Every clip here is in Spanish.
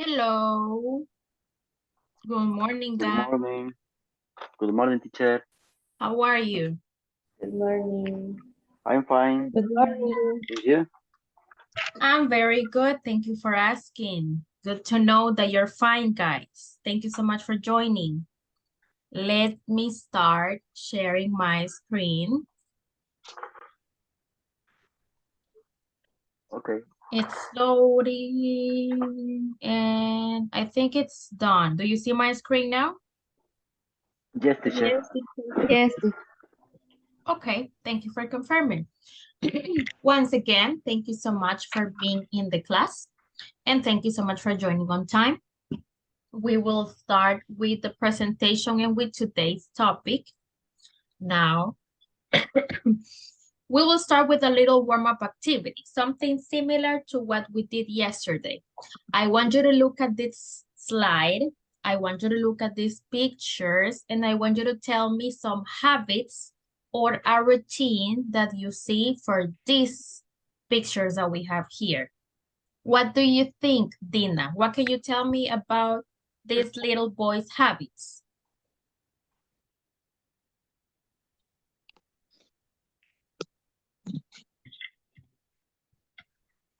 Hello. Good morning, Good guys. morning. Good morning, teacher. How are you? Good morning. I'm fine. Good morning. And you? I'm very good. Thank you for asking. Good to know that you're fine, guys. Thank you so much for joining. Let me start sharing my screen. Okay. It's loading and I think it's done. Do you see my screen now? Yes, teacher. Yes, teacher. Yes, teacher. Okay, thank you for confirming. Once again, thank you so much for being in the class and thank you so much for joining on time. We will start with the presentation and with today's topic. Now, we will start with a little warm-up activity, something similar to what we did yesterday. I want you to look at this slide. I want you to look at these pictures, and I want you to tell me some habits or a routine that you see for these pictures that we have here. What do you think, Dina? What can you tell me about this little boy's habits?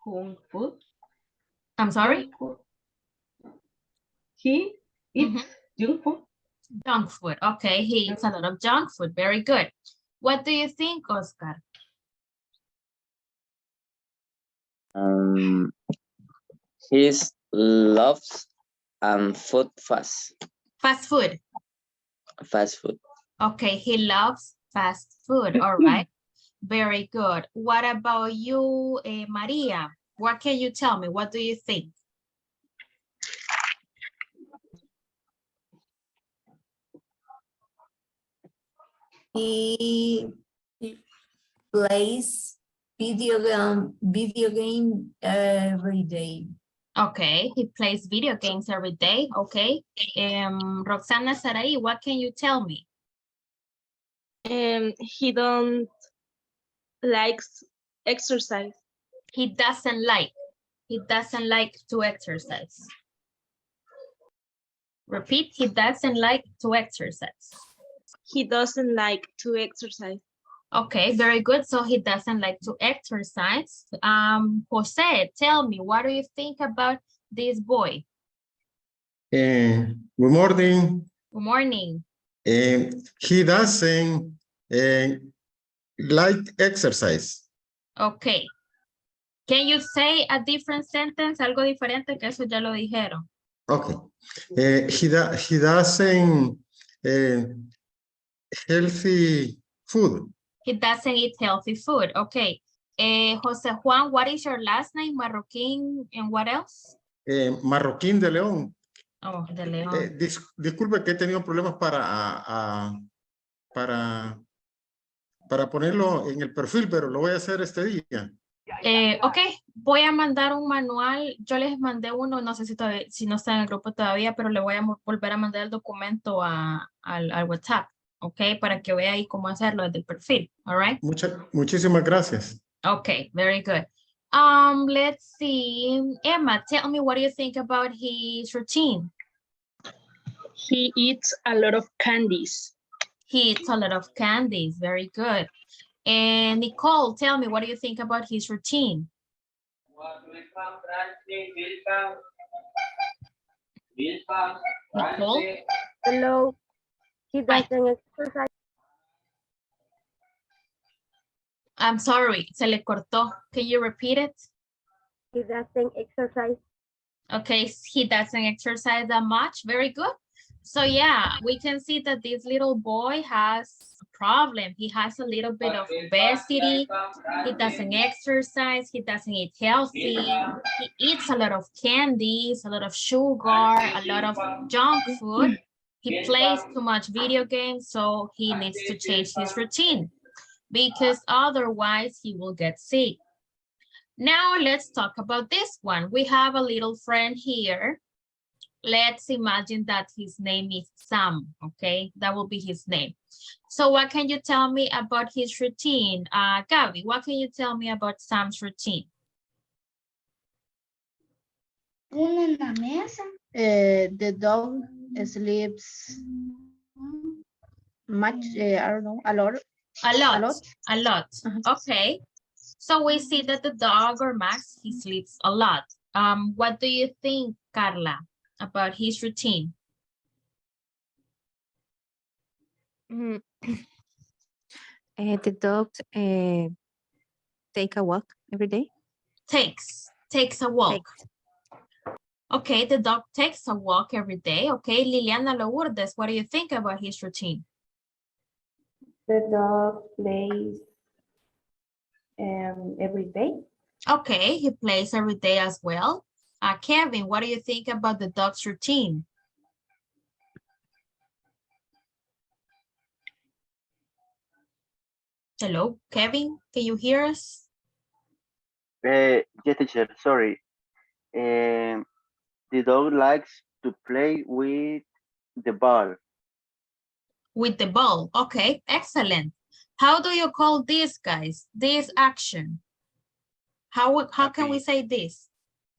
Home food. I'm sorry? He eats junk food. Junk food. Okay, he eats a lot of junk food. Very good. What do you think, Oscar? He loves food fast Fast food. food. Okay, he loves fast food. All right. Very good. What about you, Maria? What can you tell me? What do you think? He plays video game every day. Okay, he plays video games every day. Okay. Roxana Sarai, what can you tell me? He don't likes exercise. He doesn't like to exercise. Repeat, he doesn't like to exercise. He doesn't like to exercise. Okay, very good. So he doesn't like to exercise. Jose, tell me, what do you think about this boy? Good morning. Good morning. He doesn't like exercise. Okay. Can you say a different sentence? Algo diferente, que eso ya lo dijeron. Okay. He doesn't healthy food. He doesn't eat healthy food. Okay. Jose Juan, what is your last name? Marroquín and what else? Marroquín de León. Oh, de León. Disculpe que he tenido problemas para ponerlo en el perfil, pero lo voy a hacer este día. Ok, voy a mandar un manual. Yo les mandé uno, no sé si no está en el grupo todavía, pero le voy a volver a mandar el documento al WhatsApp, ok, para que vea ahí cómo hacerlo desde el perfil, all right? Muchísimas gracias. Okay, very good. Let's see. Emma, tell me, what do you think about his routine? He eats a lot of candies. He eats a lot of candies. Very good. And Nicole, tell me, what do you think about his routine? Nicole? Hello. He doesn't exercise. I'm sorry, se le cortó. Can you repeat it? He doesn't exercise. Okay, he doesn't exercise that much. Very good. So yeah, we can see that this little boy has a problem. He has a little bit of obesity. He doesn't exercise. He doesn't eat healthy. He eats a lot of candies, a lot of sugar, a lot of junk food. He plays too much video games, so he needs to change his routine because otherwise he will get sick. Now let's talk about this one. We have a little friend here. Let's imagine that his name is Sam, okay? That will be his name. So what can you tell me about his routine? Gabby, what can you tell me about Sam's routine? Uno en la mesa. The dog sleeps much, I don't know, a lot. A lot, lot. a lot. Okay. So we see that the dog or Max, he sleeps a lot. What do you think, Carla, about his routine? The dog take a walk every day. Takes a walk. Takes. Okay, the dog takes a walk every day. Okay, Liliana Lourdes, what do you think about his routine? The dog plays every day. Okay, he plays every day as well. Kevin, what do you think about the dog's routine? Hello, Kevin, can you hear us? Yes, teacher, sorry. The dog likes to play with the ball. With the ball. Okay, excellent. How do you call this, guys? This action? How can we say this?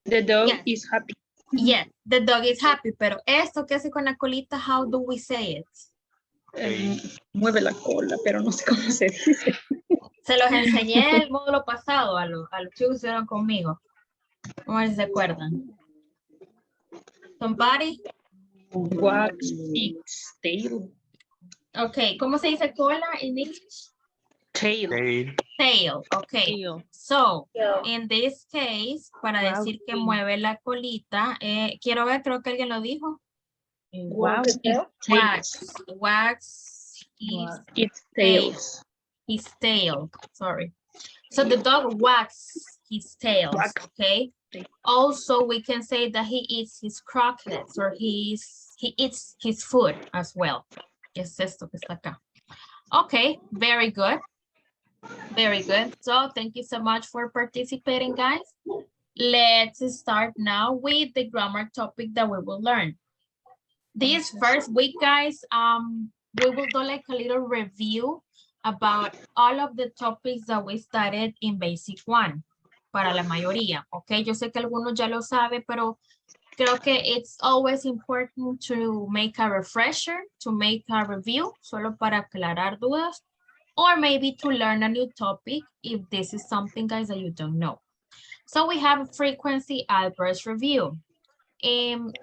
The dog Yes. is happy. Yeah, the dog is happy, pero esto que hace con la colita, how do we say it? Mueve la cola, pero no sé cómo se dice. Se los enseñé el módulo pasado a los que hicieron conmigo. ¿Cómo se acuerdan? Somebody? Wags its tail. Okay, ¿cómo se dice cola en English? Tail. Tail, okay. So, in this case, para decir que mueve la colita, quiero ver, creo que alguien lo dijo. Wags its tails. Wags Its tails. his tail, sorry. So the dog wags his tail, okay? Also, we can say that he eats his croquettes or he eats his food as well. Es esto que está acá. Okay, very good. Very good. So thank you so much for participating, guys. Let's start now with the grammar topic that we will learn. This first week, guys, we will do like a little review about all of the topics that we studied in Basic 1, para la mayoría, okay? Yo sé que algunos ya lo saben, pero creo que it's always important to make a refresher, to make a review, solo para aclarar dudas, or maybe to learn a new topic if this is something, guys, that you don't know. So we have a frequency adverbs review.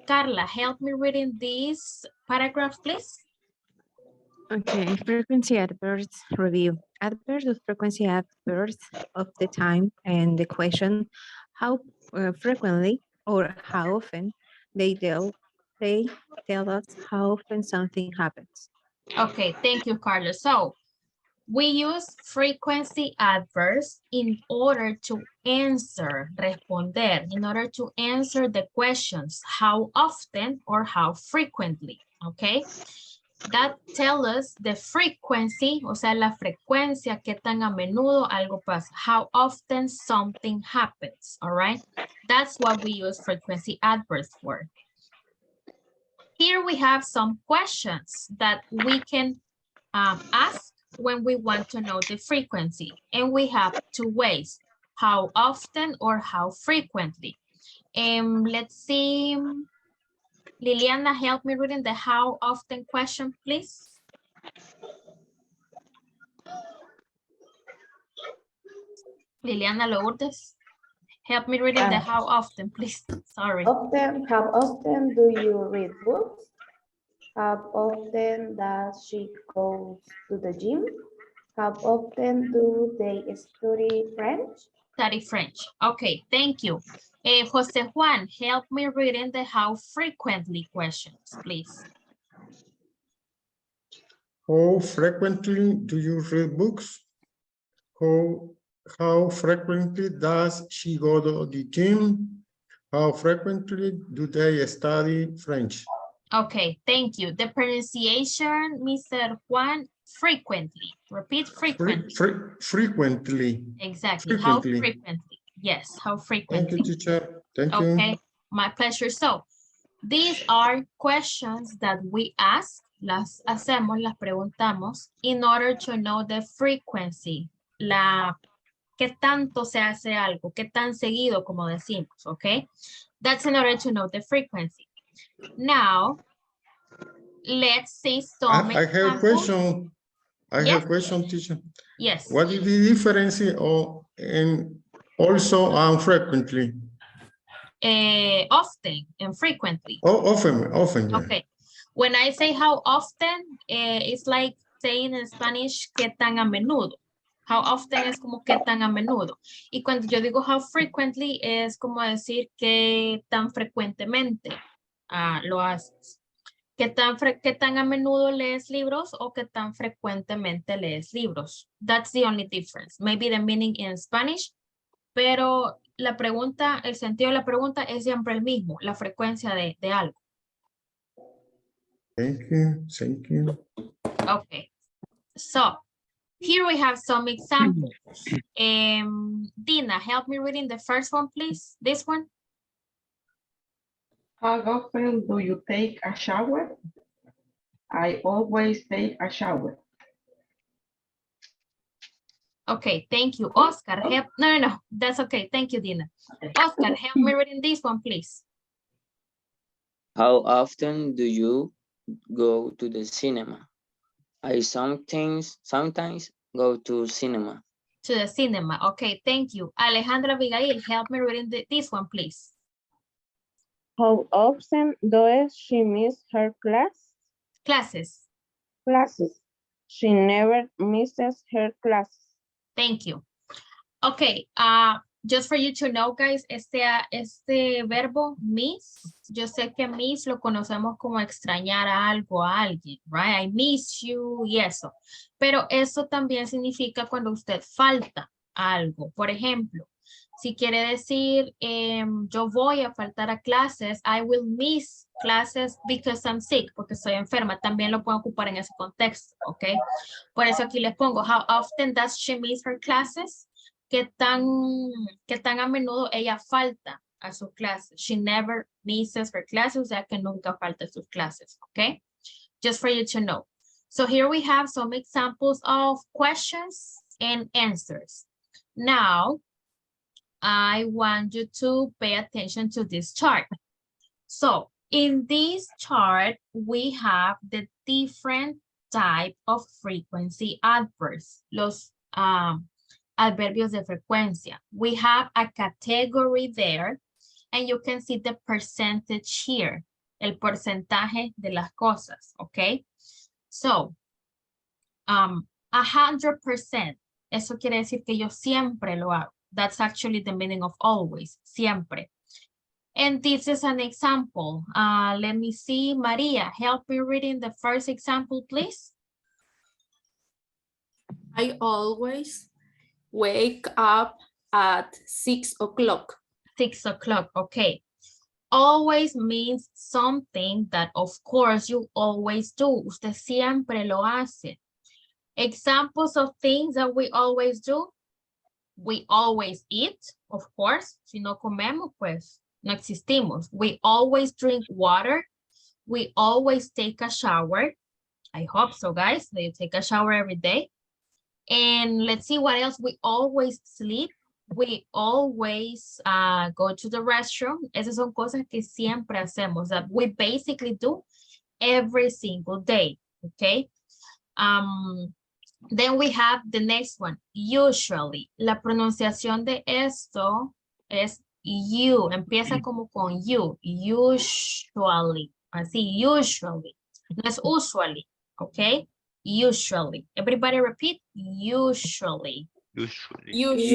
Carla, help me reading these paragraphs, please. Okay, frequency adverbs review. Adverbs of frequency adverbs of the time and the question how frequently or how often they tell us how often something happens. Okay, thank you, Carla. So we use frequency adverbs in order to answer, responder, in order to answer the questions, how often or how frequently, okay? That tells us the frequency, o sea, la frecuencia, que tan a menudo algo pasa, how often something happens, all right? That's what we use frequency adverbs for. Here we have some questions that we can ask when we want to know the frequency. And we have two ways, how often or how frequently. Let's see. Liliana, help me reading the how often question, please. Liliana Lourdes, help me reading the how often, please. Sorry. How often do you read books? How often does she go to the gym? How often do they study French? Study French. Okay, thank you. Jose Juan, help me reading the how frequently questions, please. How frequently do you read books? How frequently does she go to the gym? How frequently do they study French? Okay, thank you. The pronunciation, Mr. Juan, frequently. Repeat frequently. Frequently. Exactly. How frequently? Yes, how frequently. Thank you, teacher. Thank you. Okay, my pleasure. So, these are questions that we ask, las hacemos, las preguntamos, in order to know the frequency, qué tanto se hace algo, qué tan seguido, como decimos, okay? That's in order to know the frequency. Now, let's see some I have a examples. question. I Yes. have a question, teacher. Yes. What is the difference of and also frequently? Often and frequently. Oh, often, yeah. Okay. When I say how often, it's like saying in Spanish, qué tan a menudo. How often es como qué tan a menudo. Y cuando yo digo how frequently es como decir qué tan frecuentemente lo haces. ¿Qué tan a menudo lees libros o qué tan frecuentemente lees libros? That's the only difference. Maybe the meaning in Spanish, pero la pregunta, el sentido de la pregunta es siempre el mismo, la frecuencia de algo. Thank you, thank you. Okay, so here we have some examples. Dina, help me reading the first one, please. This one. How often do you take a shower? I always take a shower. Okay, thank you. Oscar, help. No, that's okay. Thank you, Dina. Oscar, help me reading this one, please. How often do you go to the cinema? I sometimes go to cinema. To the cinema. Okay, thank you. Alejandra Abigail, help me reading this one, please. How often does she miss her Classes. classes? She never misses her classes. Thank you. Okay, just for you to know, guys, este verbo miss, yo sé que miss lo conocemos como extrañar a algo, a alguien, right? I miss you y eso. Pero eso también significa cuando usted falta a algo. Por ejemplo, si quiere decir, yo voy a faltar a clases, I will miss classes because I'm sick, porque estoy enferma. También lo puedo ocupar en ese contexto, ¿ok? Por eso aquí les pongo, how often does she miss her classes? ¿Qué tan a menudo ella falta a sus clases? She never misses her classes, o sea que nunca falta a sus clases, ¿ok? Just for you to know. So here we have some examples of questions and answers. Now, I want you to pay attention to this chart. So in this chart, we have the different type of frequency adverbs, los adverbios de frecuencia. We have a category there, and you can see the percentage here, el porcentaje de las cosas, okay? So, 100%, eso quiere decir que yo siempre lo hago. That's actually the meaning of always, siempre. And this is an example. Let me see, Maria, help me reading the first example, please. I always wake up at 6 o'clock. 6 o'clock, okay. Always means something that of course you always do. Usted siempre lo hace. Examples of things that we always do. We always eat, of course. Si no comemos, pues no existimos. We always drink water. We always take a shower. I hope so, guys, that you take a shower every day. And let's see what else. We always sleep. We always go to the restroom. Esas son cosas que siempre hacemos, that we basically do every single day, okay? Then we have the next one, usually. La pronunciación de esto es you, empieza como con you, usually, así, usually. No es usually, okay? Usually. Everybody repeat, usually. Usually.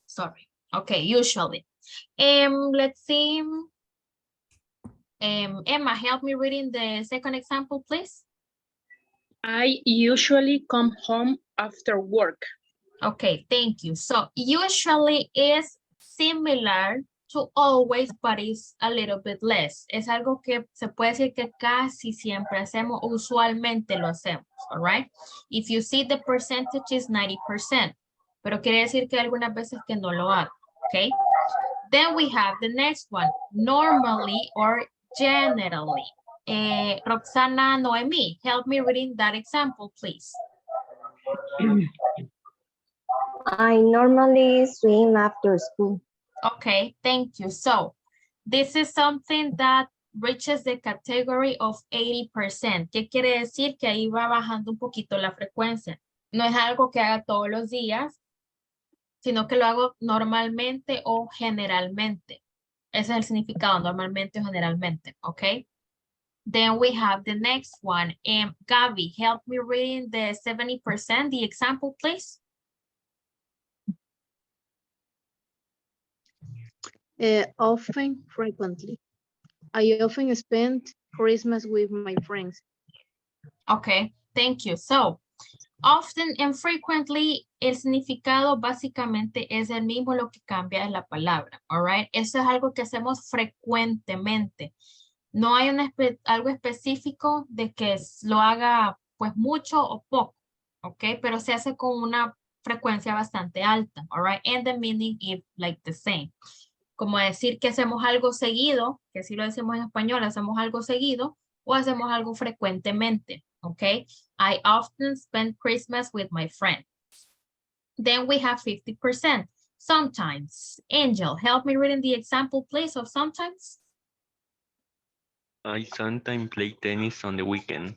Sorry. Okay, usually. Let's see. Emma, help me reading the second example, please. I usually come home after work. Okay, thank you. So usually is similar to always, but it's a little bit less. Es algo que se puede decir que casi siempre hacemos, usualmente lo hacemos, all right? If you see the percentage is 90%, pero quiere decir que algunas veces que no lo hago, okay? Then we have the next one, normally or generally. Roxana Noemi, help me reading that example, please. I normally swim after school. Okay, thank you. So, this is something that reaches the category of 80%. ¿Qué quiere decir? Que ahí va bajando un poquito la frecuencia. No es algo que haga todos los días, sino que lo hago normalmente o generalmente. Ese es el significado, normalmente o generalmente, ¿ok? Then we have the next one. Gaby, help me reading the 70%, the example, please. Often, frequently. I often spend Christmas with my friends. Okay, thank you. So, often and frequently, el significado básicamente es el mismo, lo que cambia es la palabra, all right? Eso es algo que hacemos frecuentemente. No hay algo específico de que lo haga pues mucho o poco, ¿ok? Pero se hace con una frecuencia bastante alta, all right? And the meaning is like the same. Como decir que hacemos algo seguido, que si lo decimos en español, hacemos algo seguido o hacemos algo frecuentemente, ¿ok? I often spend Christmas with my friends. Then we have 50%. Sometimes. Angel, help me reading the example, please, of sometimes. I sometimes play tennis on the weekend.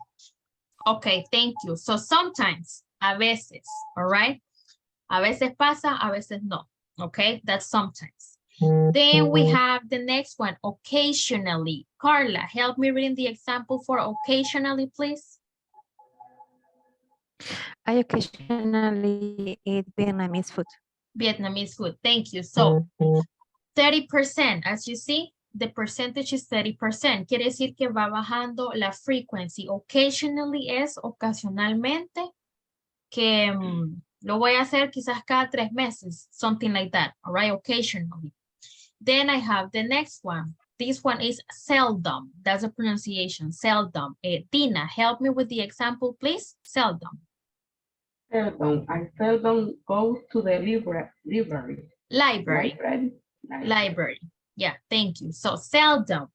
Okay, thank you. So sometimes, a veces, all right? A veces pasa, a veces no. Okay, that's sometimes. Then we have the next one, occasionally. Carla, help me reading the example for occasionally, please. I occasionally eat Vietnamese food. Vietnamese food, thank you. So 30%, as you see, the percentage is 30%. Quiere decir que va bajando la frequency. Occasionally es ocasionalmente, que lo voy a hacer quizás cada 3 meses, something like that, all right, occasionally. Then I have the next one. This one is seldom. That's the pronunciation, seldom. Dina, help me with the example, please. Seldom. Seldom. I seldom go to the library. Library. Yeah, thank you. So seldom.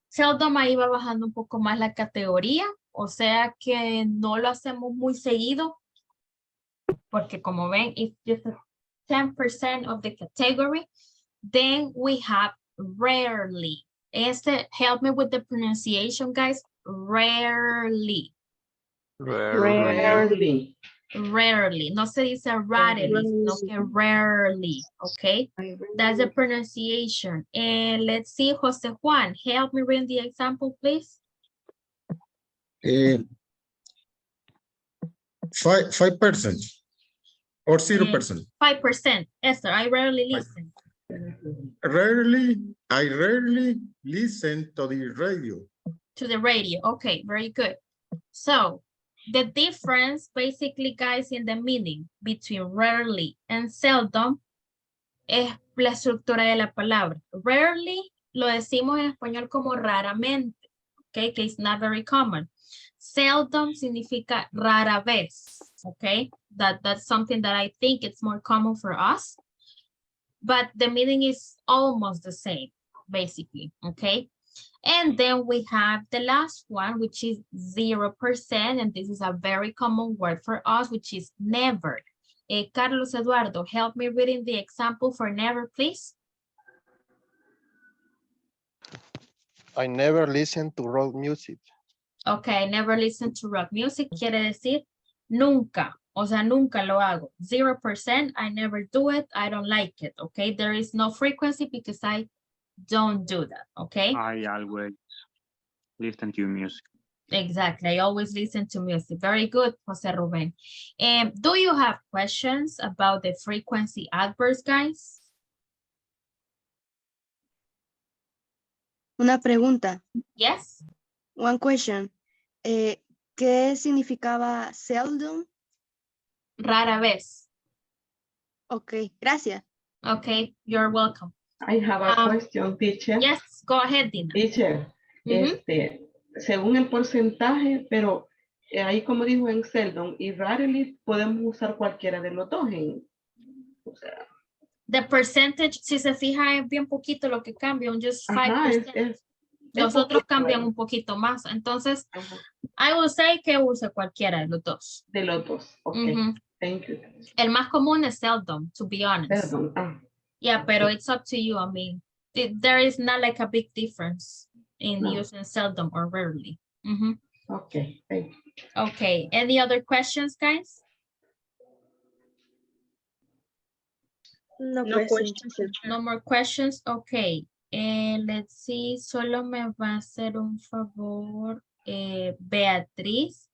Seldom ahí va bajando un poco más la categoría, o sea que no lo hacemos muy seguido, porque como ven, it's just 10% of the category. Then we have rarely. Help me with the pronunciation, guys. Rarely. Rarely. No se dice rarely, sino que rarely. Okay. That's the pronunciation. And let's see, Jose Juan, help me read the example, please. 5% or 0%. 5%. Esther, I rarely listen. I rarely listen to the radio. To the radio. Okay, very good. So the difference basically, guys, in the meaning between rarely and seldom es la estructura de la palabra. Rarely lo decimos en español como raramente, okay, que is not very common. Seldom significa rara vez, okay? That's something that I think it's more common for us. But the meaning is almost the same, basically, okay? And then we have the last one, which is 0%, and this is a very common word for us, which is never. Carlos Eduardo, help me reading the example for never, please. I never listen to rock music. Okay, never listen to rock music quiere decir nunca. O sea, nunca lo hago. 0%, I never do it. I don't like it, okay? There is no frequency because I don't do that, okay? I always listen to music. Exactly, I always listen to music. Very good, Jose Ruben. Do you have questions about the frequency adverbs, guys? Una pregunta. Yes? One question. ¿Qué significaba seldom? Rara vez. Ok, gracias. Okay, you're welcome. I have a question, teacher. Yes, go ahead, Dina. Teacher, según el porcentaje, pero ahí como dijo en seldom y rarely podemos usar cualquiera de los dos. O sea, the percentage, si se fija, es bien poquito lo que cambia, un just 5%. Los otros cambian un poquito más. Entonces, I will say que use cualquiera de los dos. De los dos, ok. Thank you. El más común es seldom, to be honest. Perdón. Ah, Yeah, pero it's up to you. I mean, there is not like a big difference in No. using seldom or rarely. Mhm. okay, thank you. Okay, any other questions, guys? No, No question. question. No more questions? Okay. Let's see, solo me va a hacer un favor, Beatriz.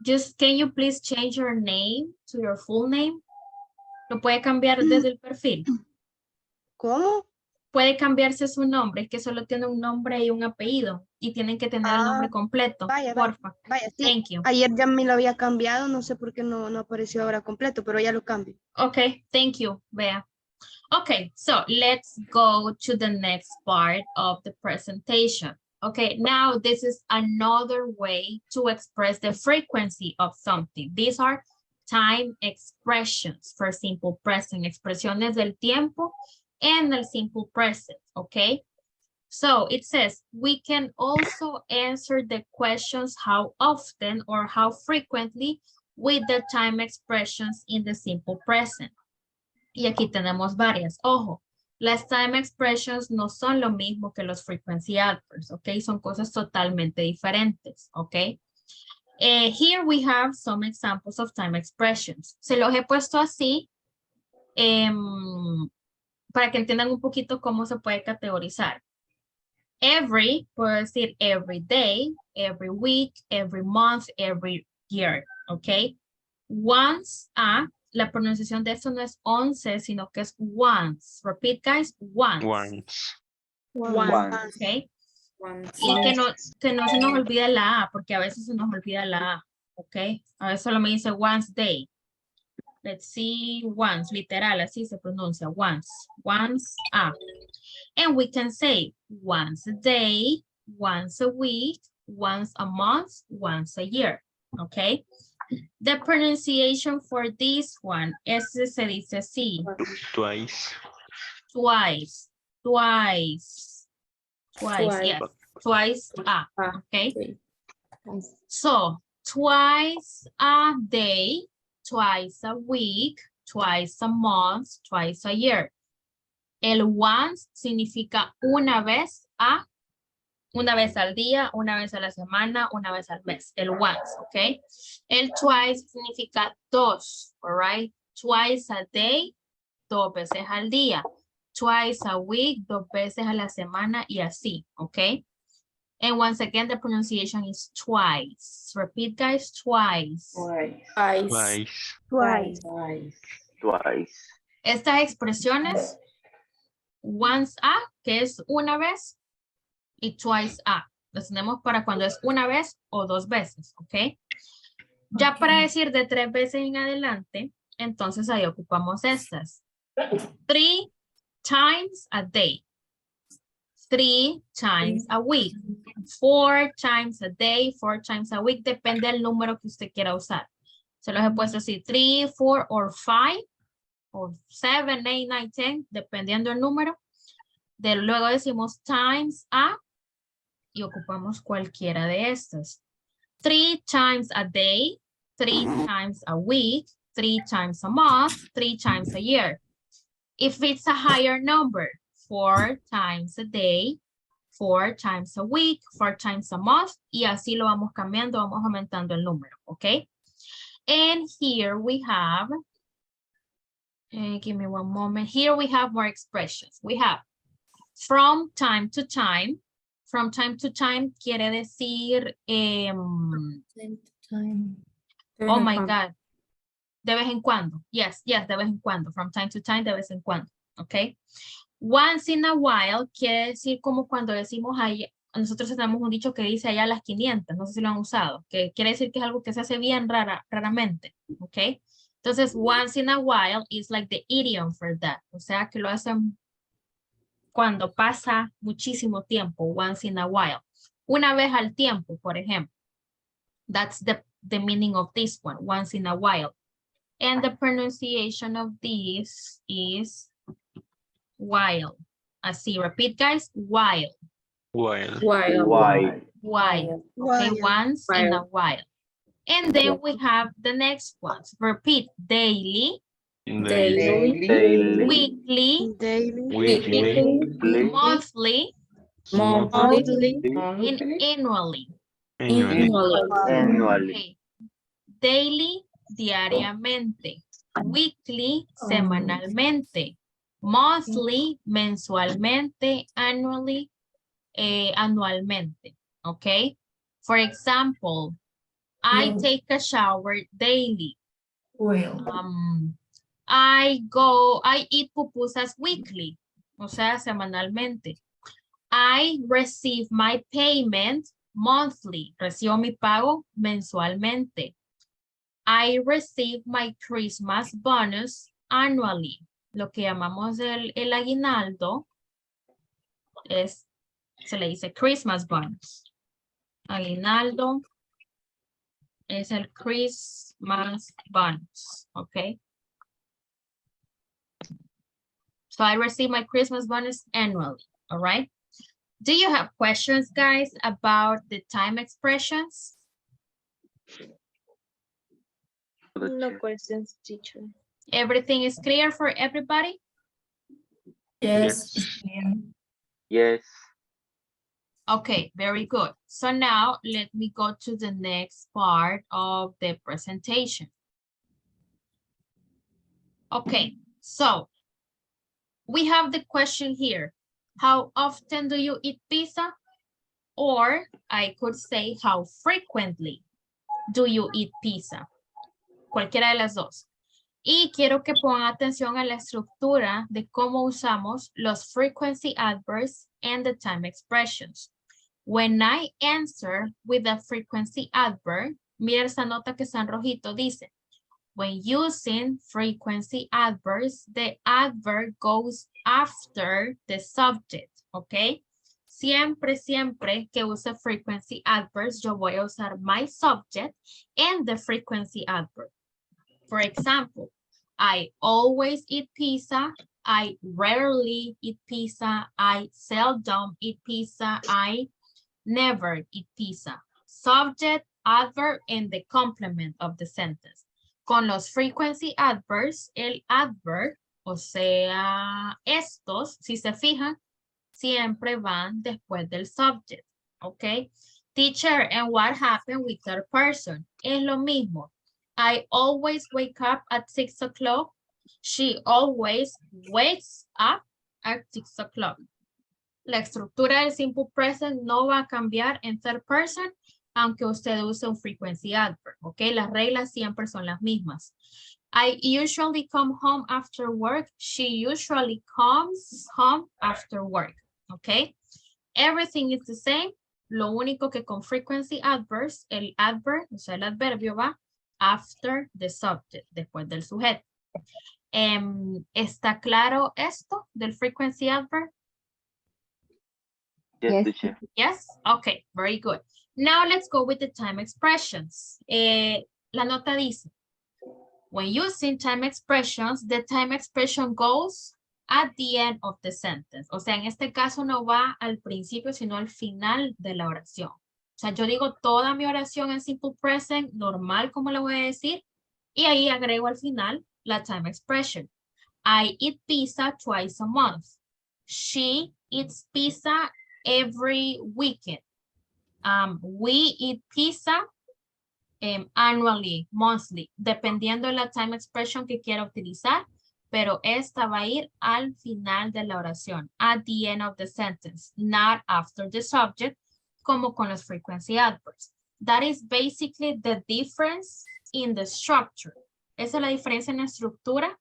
Just, can you please change your name to your full name? ¿Lo puede cambiar desde el perfil? ¿Cómo? Puede cambiarse su nombre, es que solo tiene un nombre y un apellido y tienen que tener el nombre completo, Vaya, porfa. vaya, sí. Thank you. Ayer ya me lo había cambiado, no sé por qué no apareció ahora completo, pero ya lo cambio. Okay, thank you, Bea. Okay, so let's go to the next part of the presentation. Okay, now this is another way to express the frequency of something. These are time expressions for simple present, expresiones del tiempo en el simple present, okay? So it says, we can also answer the questions how often or how frequently with the time expressions in the simple present. Y aquí tenemos varias. Ojo, las time expressions no son lo mismo que los frequency adverbs, ¿ok? Son cosas totalmente diferentes, ¿ok? Here we have some examples of time expressions. Se los he puesto así para que entiendan un poquito cómo se puede categorizar. Every, puedo decir every day, every week, every month, every year, ¿ok? Once a, la pronunciación de esto no es 11, sino que es once. Repeat, guys, once. Once. Okay. Y que no se nos olvide la A, porque a veces se nos olvida la A, ok. A veces solo me dice once day. Let's see, once, literal, así se pronuncia, once. Once a. And we can say once a day, once a week, once a month, once a year, okay. The pronunciation for this one, ese se dice así. Twice. Twice, twice, twice, yes. Twice a, okay. So, twice a day, twice a week, twice a month, twice a year. El once significa una vez al día, una vez a la semana, una vez al mes. El once, ¿ok? El twice significa dos, all right? Twice a day, dos veces al día. Twice a week, dos veces a la semana y así, ¿ok? And once again, the pronunciation is twice. Repeat, guys, twice. Twice. Estas expresiones, once a, que es una vez, y twice a. Las tenemos para cuando es una vez o dos veces, ¿ok? Ya para decir de tres veces en adelante, entonces ahí ocupamos estas. 3 times a day. 3 times a week. 4 times a day, 4 times a week. Depende del número que usted quiera usar. Se los he puesto así, 3, 4 or 5, o 7, 8, 9, 10, dependiendo del número. Luego decimos times a y ocupamos cualquiera de estas. 3 times a day, 3 times a week, 3 times a month, 3 times a year. If it's a higher number, 4 times a day, 4 times a week, 4 times a month, y así lo vamos cambiando, vamos aumentando el número, ¿ok? And here we have, give me one moment. Here we have more expressions. We have from time to time. From time to time quiere decir, oh my God, de vez en cuando. Yes, de vez en cuando. From time to time, de vez en cuando. Ok. Once in a while quiere decir como cuando decimos ahí, nosotros tenemos un dicho que dice allá a las 500, no sé si lo han usado, que quiere decir que es algo que se hace bien raramente. Ok. Entonces, once in a while is like the idiom for that. O sea, que lo hacen cuando pasa muchísimo tiempo, once in a while. Una vez al tiempo, por ejemplo. That's the meaning of this one, once in a while. And the pronunciation of this is while. Así, repeat, guys, while. While. Okay, once in a while. And then we have the next ones. Repeat daily, Daily. weekly, Weekly. monthly, monthly, and annually. Annually. Okay. Daily, diariamente. Weekly, semanalmente. Monthly, mensualmente. Annually, anualmente. Okay. For example, I take a shower daily. I eat pupusas weekly, o sea, semanalmente. I receive my payment monthly. Recibo mi pago mensualmente. I receive my Christmas bonus annually. Lo que llamamos el aguinaldo se le dice Christmas bonus. Aguinaldo es el Christmas bonus, okay? So I receive my Christmas bonus annually, all right? Do you have questions, guys, about the time expressions? No questions, teacher. Everything is clear for everybody? yes, Yes. Okay, very good. So now let me go to the next part of the presentation. Okay, so we have the question here. How often do you eat pizza? Or I could say, how frequently do you eat pizza? Cualquiera de las dos. Y quiero que pongan atención a la estructura de cómo usamos los frequency adverbs and the time expressions. When I answer with a frequency adverb, mira esa nota que está en rojito, dice, when using frequency adverbs, the adverb goes after the subject, ¿ok? Siempre, siempre que use frequency adverbs, yo voy a usar my subject and the frequency adverb. For example, I always eat pizza. I rarely eat pizza. I seldom eat pizza. I never eat pizza. Subject, adverb, and the complement of the sentence. Con los frequency adverbs, el adverb, o sea, estos, si se fijan, siempre van después del subject, ¿ok? Teacher, and what happened with third person? Es lo mismo. I always wake up at 6 o'clock. She always wakes up at 6 o'clock. La estructura del simple present no va a cambiar en third person, aunque usted use un frequency adverb, ¿ok? Las reglas siempre son las mismas. I usually come home after work. She usually comes home after work, ¿ok? Everything is the same. Lo único que con frequency adverbs, el adverb, o sea, el adverbio va after the subject, después del sujeto. ¿Está claro esto del frequency adverb? Yes, teacher. Yes? Okay, very good. Now let's go with the time expressions. La nota dice, when using time expressions, the time expression goes at the end of the sentence. O sea, en este caso no va al principio, sino al final de la oración. O sea, yo digo toda mi oración en simple present, normal como la voy a decir, y ahí agrego al final la time expression. I eat pizza twice a month. She eats pizza every weekend. We eat pizza annually, monthly, dependiendo de la time expression que quiera utilizar, pero esta va a ir al final de la oración, at the end of the sentence, not after the subject, como con los frequency adverbs. That is basically the difference in the structure. Esa es la diferencia en la estructura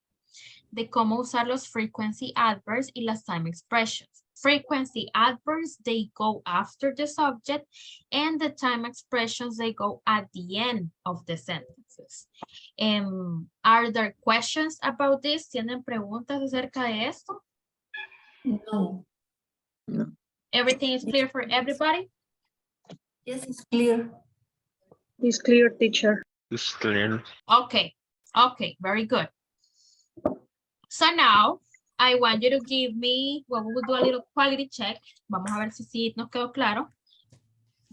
de cómo usar los frequency adverbs y las time expressions. Frequency adverbs, they go after the subject, and the time expressions, they go at the end of the sentences. Are there questions about this? ¿Tienen preguntas acerca de esto? no. Everything is clear for everybody? Yes, it's clear. It's clear, teacher. It's clear. Okay, okay, very good. So now, I want you to give me, well, we will do a little quality check. Vamos a ver si nos quedó claro.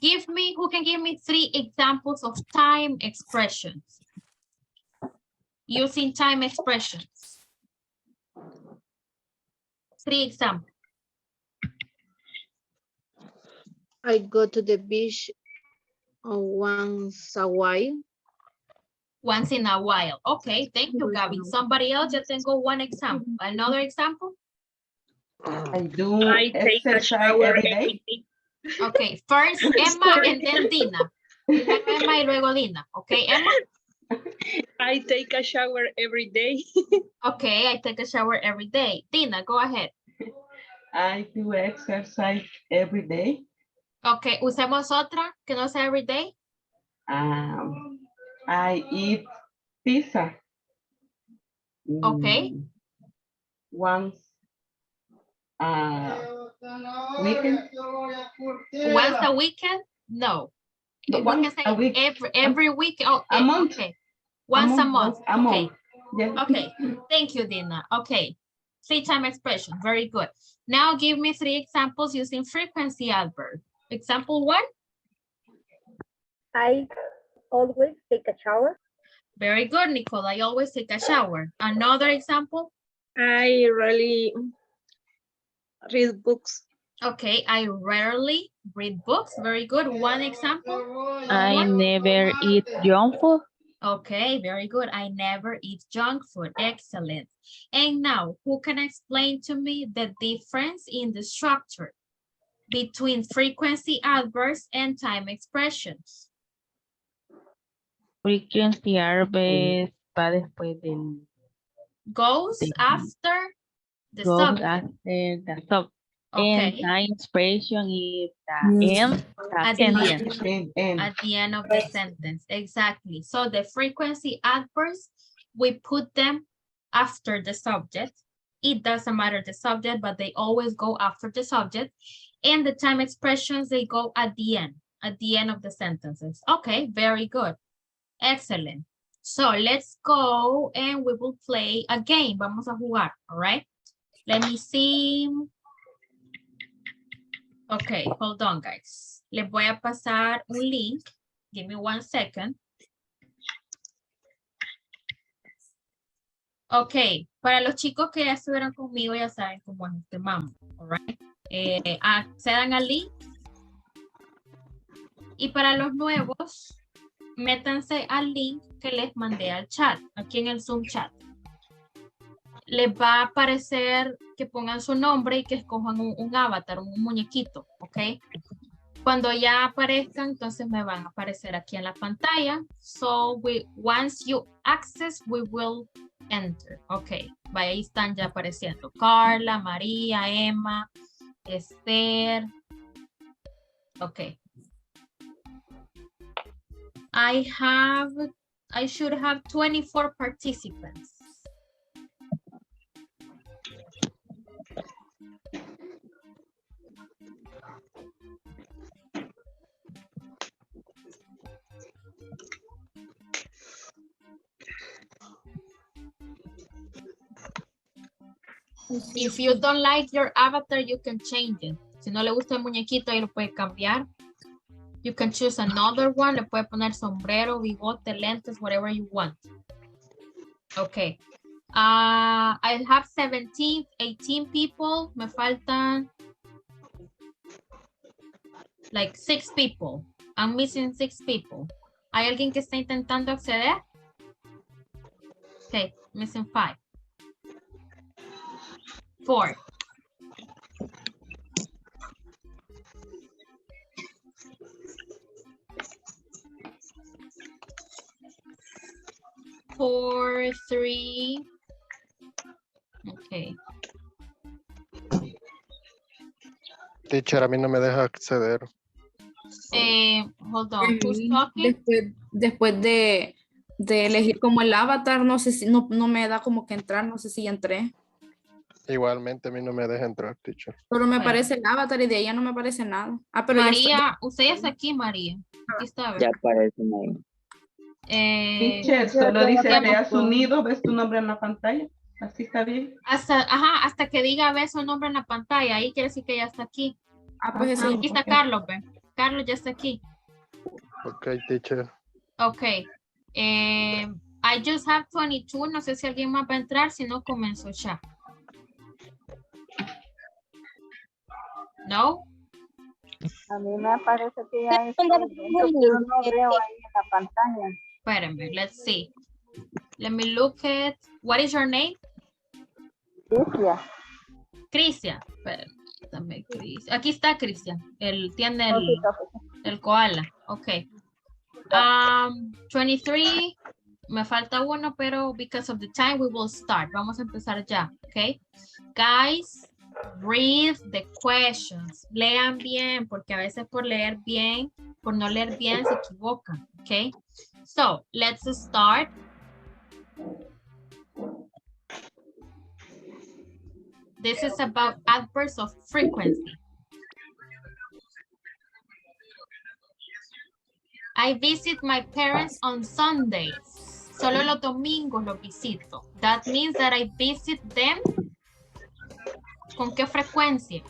Who can give me 3 examples of time expressions? Using time expressions. 3 examples. I go to the beach once a while. Once in a while. Okay, thank you, Gabby. Somebody else, yo tengo 1 example. Another example? I do I take a exercise shower every day. Okay, first Emma and then Dina. Primero Emma y luego Dina. Okay, Emma? I take a shower every day. Okay, I take a shower every day. Dina, go ahead. I do exercise every day. Okay, usemos otra que no sea every day. I eat pizza. Okay. Once weekend. Once a weekend? No. We can say A week. every week. Oh, A month. Okay. Once a month. A Okay. month. Yes. Okay. Thank you, Dina. Okay. 3 time expression. Very good. Now give me 3 examples using frequency adverb. Example 1. I always take a shower. Very good, Nicole. I always take a shower. Another example. I really read books. Okay, I rarely read books. Very good. 1 example. I never eat junk food. Okay, very good. I never eat junk food. Excellent. And now, who can explain to me the difference in the structure between frequency adverbs and time expressions? Frequency adverbs va después del Goes after the goes subject. after the subject. And Okay. time expression is the end At the the sentence. end. At the end of the sentence. Exactly. So the frequency adverbs, we put them after the subject. It doesn't matter the subject, but they always go after the subject. And the time expressions, they go at the end of the sentences. Okay, very good. Excellent. So let's go and we will play a game. Vamos a jugar, all right? Let me see. Okay, hold on, guys. Les voy a pasar un link. Give me 1 second. Ok, para los chicos que ya estuvieron conmigo ya saben cómo es este mambo, all right? Accedan al link. Y para los nuevos, métanse al link que les mandé al chat, aquí en el Zoom chat. Les va a aparecer que pongan su nombre y que escojan un avatar, un muñequito, ¿ok? Cuando ya aparezcan, entonces me van a aparecer aquí en la pantalla. So, once you access, we will enter. Ok, vaya, ahí están ya apareciendo. Carla, María, Emma, Esther. Ok. I should have 24 participants. If you don't like your avatar, you can change it. Si no le gusta el muñequito, ahí lo puede cambiar. You can choose another one. Le puede poner sombrero, bigote, lentes, whatever you want. Okay. I have 17, 18 people. Me faltan like 6 people. I'm missing 6 people. ¿Hay alguien que está intentando acceder? Okay, missing 5. 4. Four, 3. Okay. Teacher, a mí no me deja acceder. Hold on, who's talking? Después de elegir como el avatar, no sé si no me da como que entrar, no sé si ya entré. Igualmente a mí no me deja entrar, teacher. Solo me aparece el avatar y de ahí ya no me aparece nada. Pero María, usted ya está aquí, María. Aquí está. Ya aparece ahí. Teacher, solo dice te has unido, ves tu nombre en la pantalla. Así está bien. Hasta que diga ve su nombre en la pantalla, ahí quiere decir que ya está aquí. Pues Aquí está Carlos, ve. Carlos ya está aquí. Okay, teacher. Ok. I just have 22. No sé si alguien más va a entrar, si no comienzo ya. ¿No? A mí me parece que ya estoy dentro, pero no veo ahí en la pantalla. Espérame, let's see. Let me look at, what is your name? Cristian. Cristian. Espérame, dame Cristian. Aquí está Cristian. Él tiene el koala. Ok. 23. Me falta uno, pero because of the time, we will start. Vamos a empezar ya, ok? Guys, read the questions. Lean bien, porque a veces por leer bien, por no leer bien, se equivocan, ok? So, let's start. This is about adverbs of frequency. I visit my parents on Sundays. Solo los domingos los visito. That means that I visit them. ¿Con qué frecuencia?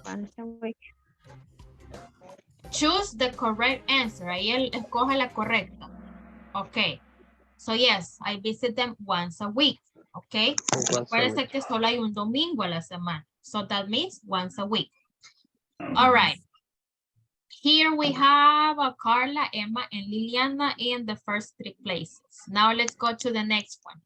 Once a week. Choose the correct answer. Ahí él escoge la correcta. Ok. So yes, I visit them once a week. Ok. Acuérdense que solo hay un domingo a la semana. So that means once a week. All right. Here we have Carla, Emma, and Liliana in the first 3 places. Now let's go to the next one.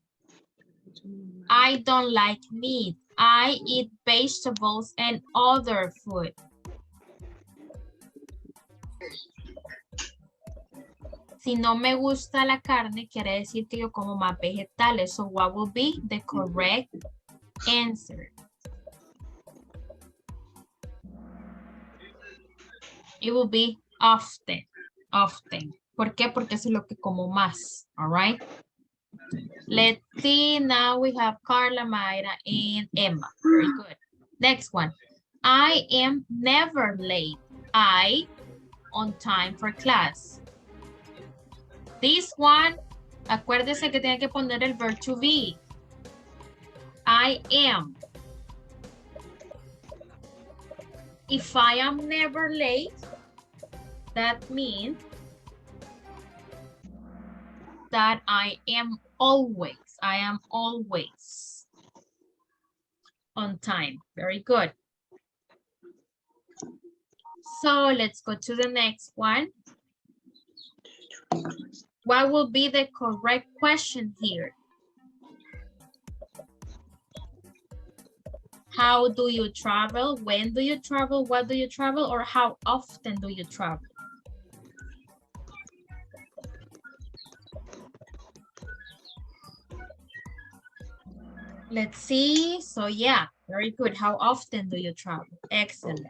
I don't like meat. I eat vegetables and other food. Si no me gusta la carne, quiere decir que yo como más vegetales. So what will be the correct answer? It will be often, often. ¿Por qué? Porque eso es lo que como más, all right? Let's see, now we have Carla, Mayra, and Emma. Very good. Next one. I am never late. I, on time for class. This one, acuérdese que tiene que poner el verb to be. I am. If I am never late, that means that I am always on time. Very good. So let's go to the next one. What will be the correct question here? How do you travel? When do you travel? What do you travel? Or how often do you travel? Let's see. So yeah, very good. How often do you travel? Excellent.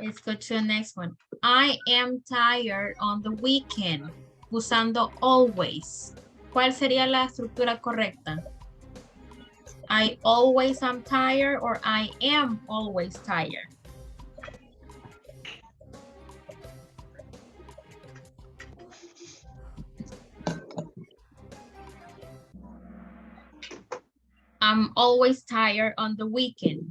Let's go to the next one. I am tired on the weekend. Usando always. ¿Cuál sería la estructura correcta? I always am tired or I am always tired. I'm always tired on the weekend.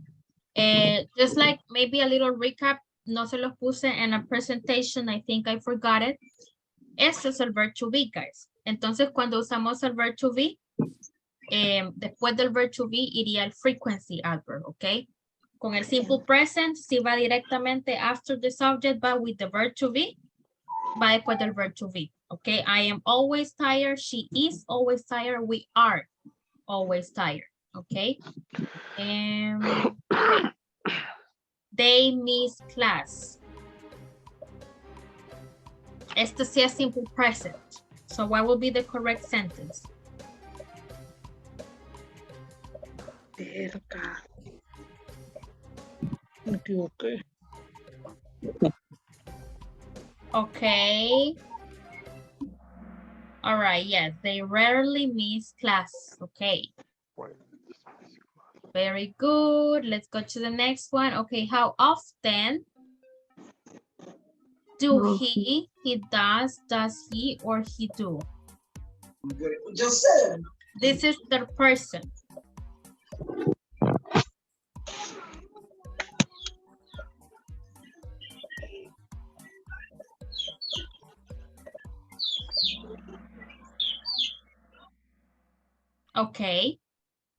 Just like maybe a little recap, no se los puse en a presentation, I think I forgot it. Este es el verb to be, guys. Entonces, cuando usamos el verb to be, después del verb to be iría el frequency adverb, ¿ok? Con el simple present, si va directamente after the subject, va with the verb to be, va después del verb to be, ¿ok? I am always tired, she is always tired, we are always tired, ¿ok? They miss class. Este sí es simple present. So what will be the correct sentence? Me equivoqué. Okay. All right, yes, they rarely miss class. Okay. Very good. Let's go to the next one. Okay, how often do he does he, or he do? This is the person. Okay,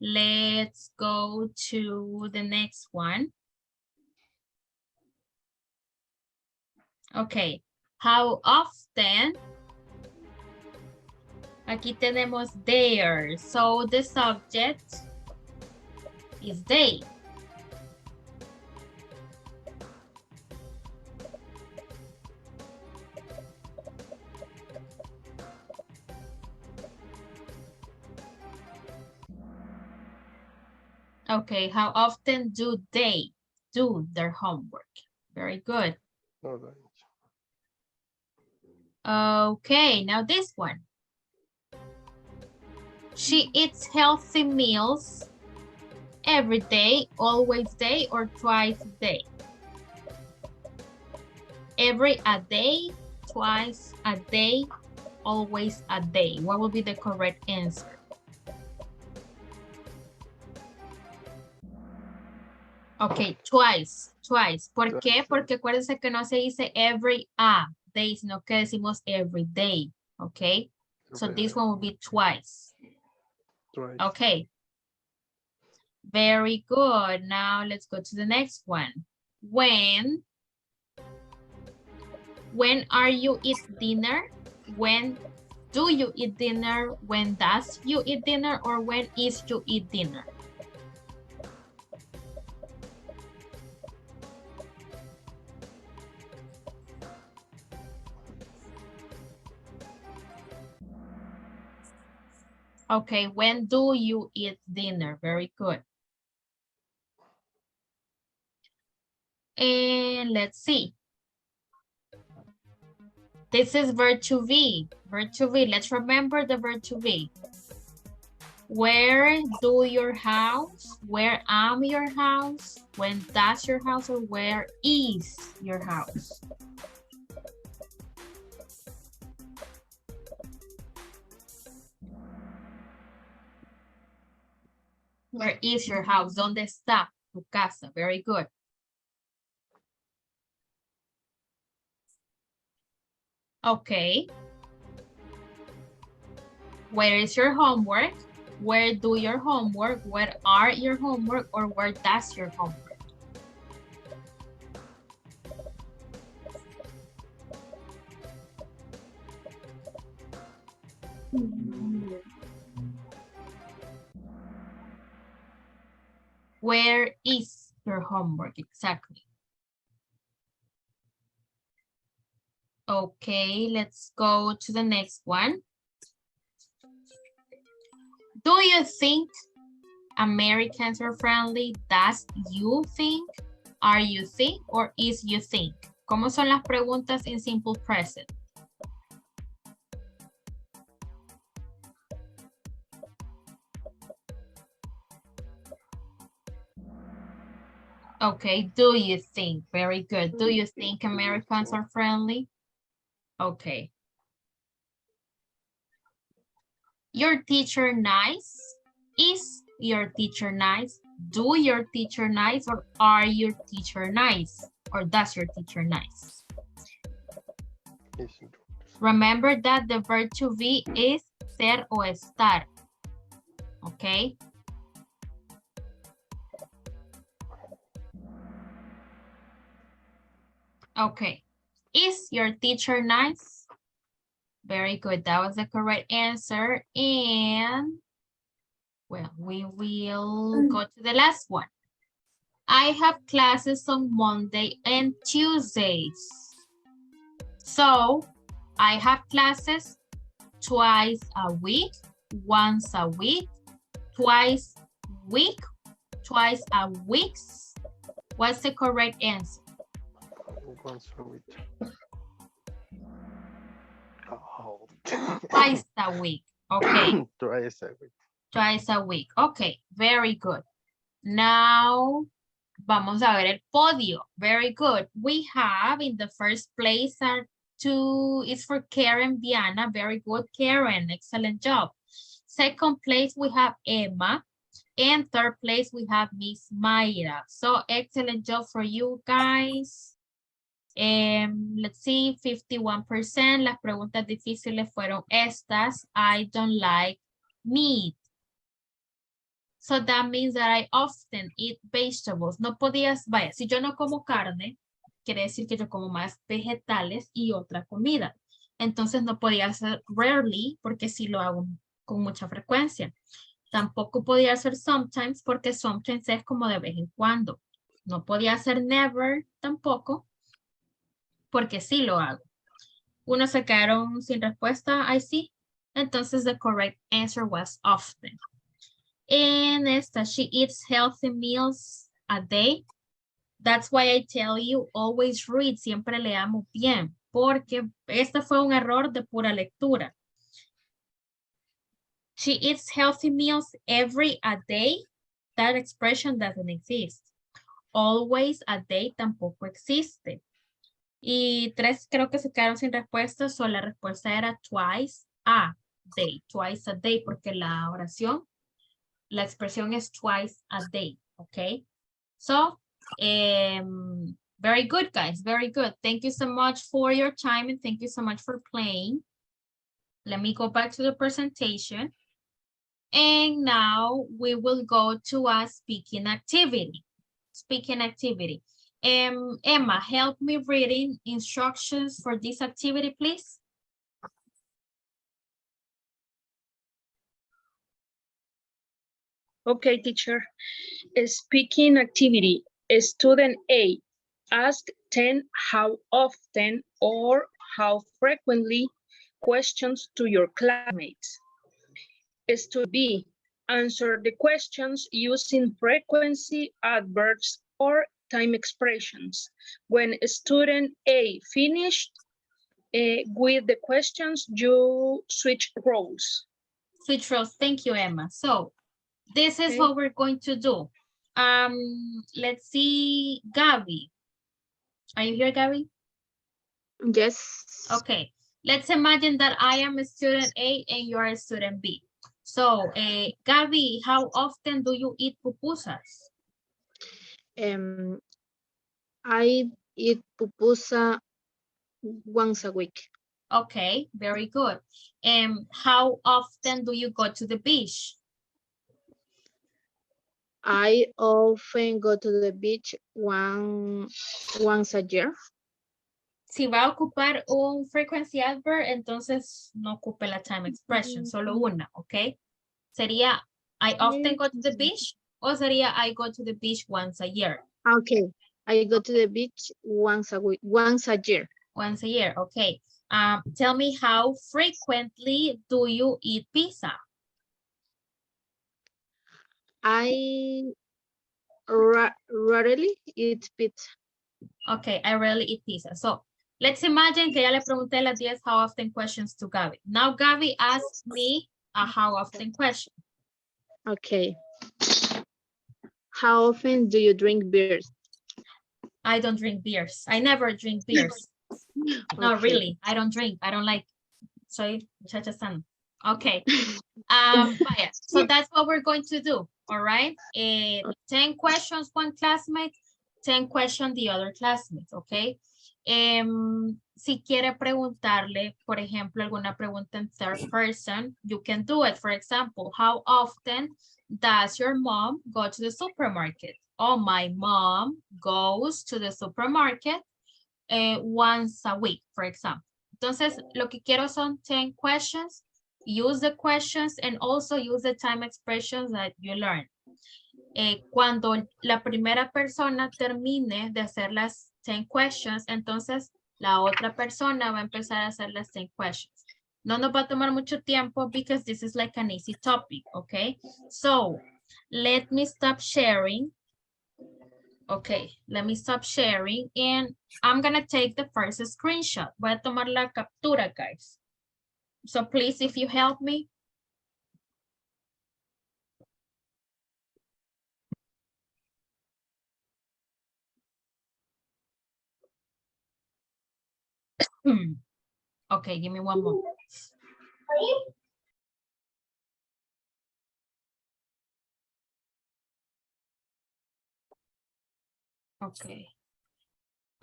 let's go to the next one. Okay, how often? Aquí tenemos there, so the subject is they. Okay, how often do they do their homework? Very good. All right. Okay, now this one. She eats healthy meals every day, always day, or twice a day. Every a day, twice a day, always a day. What will be the correct answer? Ok, twice. ¿Por qué? Porque acuérdense que no se dice every a day, sino que decimos every day. Ok, so this one will be twice. Okay. Very good. Now let's go to the next one. When are you eat dinner? When do you eat dinner? When does you eat dinner? Or when is you eat dinner? Okay, when do you eat dinner? Very good. And let's see. This is verb to be. Verb to be. Let's remember the verb to be. Where do your house? Where am your house? When does your house? Or where is your house? Where is your house? ¿Dónde está tu casa? Very good. Okay. Where is your homework? Where do your homework? Where are your homework? Or where does your homework? Where is your homework exactly? Okay, let's go to the next one. Do you think Americans are friendly? Does you think? Are you think? Or is you think? ¿Cómo son las preguntas en simple present? Okay, do you think? Very good. Do you think Americans are friendly? Okay. Your teacher nice? Is your teacher nice? Do your teacher nice? Or are your teacher nice? Or does your teacher nice? Remember that the verb to be is ser o estar. Okay. Okay. Is your teacher nice? Very good. That was the correct answer. And, well, we will go to the last one. I have classes on Monday and Tuesdays. So, I have classes twice a week, once a week, twice a week. What's the correct answer? Once a week. Oh. Twice a week. Okay. Twice a week. Twice a week. Okay, very good. Now, vamos a ver el podio. Very good. We have in the first place are two, it's for Karen Viana. Very good, Karen. Excellent job. Second place, we have Emma. And third place, we have Miss Mayra. So excellent job for you guys. Let's see, 51%. Las preguntas difíciles fueron estas. I don't like meat. So that means that I often eat vegetables. No podías, vaya, si yo no como carne, quiere decir que yo como más vegetales y otra comida. Entonces no podía ser rarely porque sí lo hago con mucha frecuencia. Tampoco podía ser sometimes porque sometimes es como de vez en cuando. No podía ser never tampoco porque sí lo hago. Unos se quedaron sin respuesta, I see. Entonces the correct answer was often. And esta, she eats healthy meals a day. That's why I tell you, always read, siempre leamos bien, porque este fue un error de pura lectura. She eats healthy meals every a day. That expression doesn't exist. Always a day tampoco existe. Y 3 creo que se quedaron sin respuesta, so la respuesta era twice a day, porque la oración, la expresión es twice a day, okay? So, very good, guys, very good. Thank you so much for your time and thank you so much for playing. Let me go back to the presentation. And now we will go to a speaking activity. Speaking activity. Emma, help me reading instructions for this activity, please. Okay, teacher. Speaking activity. Student A, ask 10 how often or how frequently questions to your classmates. Student B, answer the questions using frequency, adverbs, or time expressions. When student A finished with the questions, you switch roles. Switch roles. Thank you, Emma. So this is what we're going to do. Let's see, Gabby. Are you here, Gabby? Yes. Okay. Let's imagine that I am a student A and you are a student B. So, Gabby, how often do you eat pupusas? I eat pupusa once a week. Okay, very good. And how often do you go to the beach? I often go to the beach once a year. Si va a ocupar un frequency adverb, entonces no ocupe la time expression, solo una, ¿ok? Sería, I often go to the beach, o sería I go to the beach once a year. Okay, I go to the beach once a week, once a year. Once a year, okay. Tell me, how frequently do you eat pizza? I rarely eat pizza. Okay, I rarely eat pizza. So, let's imagine que ya le pregunté las 10 how often questions to Gabby. Now Gabby asked me a how often question. Okay. How often do you drink beers? I don't drink beers. I never drink beers. No, really, I don't drink. I don't like. Soy muchacha sana. Okay. Vaya. So that's what we're going to do. All right. 10 questions, one classmate, 10 questions, the other classmates. Okay. Si quiere preguntarle, por ejemplo, alguna pregunta en third person, you can do it. For example, how often does your mom go to the supermarket? Oh, my mom goes to the supermarket once a week, for example. Entonces, lo que quiero son 10 questions. Use the questions and also use the time expressions that you learn. Cuando la primera persona termine de hacer las 10 questions, entonces la otra persona va a empezar a hacer las 10 questions. No nos va a tomar mucho tiempo because this is like an easy topic, okay? So, let me stop sharing. Okay, let me stop sharing and I'm gonna take the first screenshot. Voy a tomar la captura, guys. So please, if you help me. Okay, give me one moment. Okay.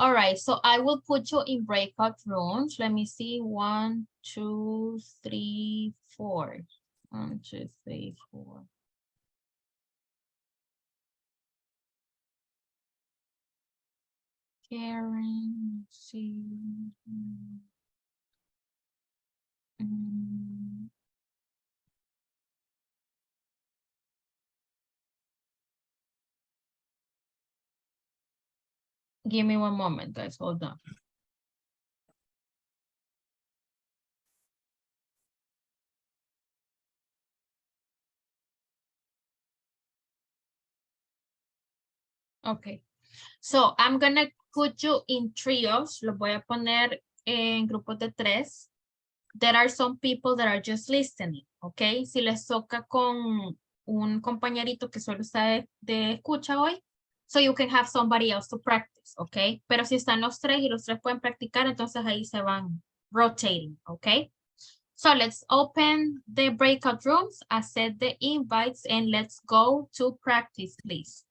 All right, so I will put you in breakout rooms. Let me see, 1, 2, 3, 4. 1, 2, 3, 4. Karen, let's see. Give me one moment, guys. Hold on. Okay. So I'm gonna put you in trios. Los voy a poner en grupos de 3. There are some people that are just listening, okay? Si les toca con un compañerito que solo está de escucha hoy, so you can have somebody else to practice, okay? Pero si están los 3 y los 3 pueden practicar, entonces ahí se van rotating, okay? So let's open the breakout rooms, accept the invites, and let's go to practice, please.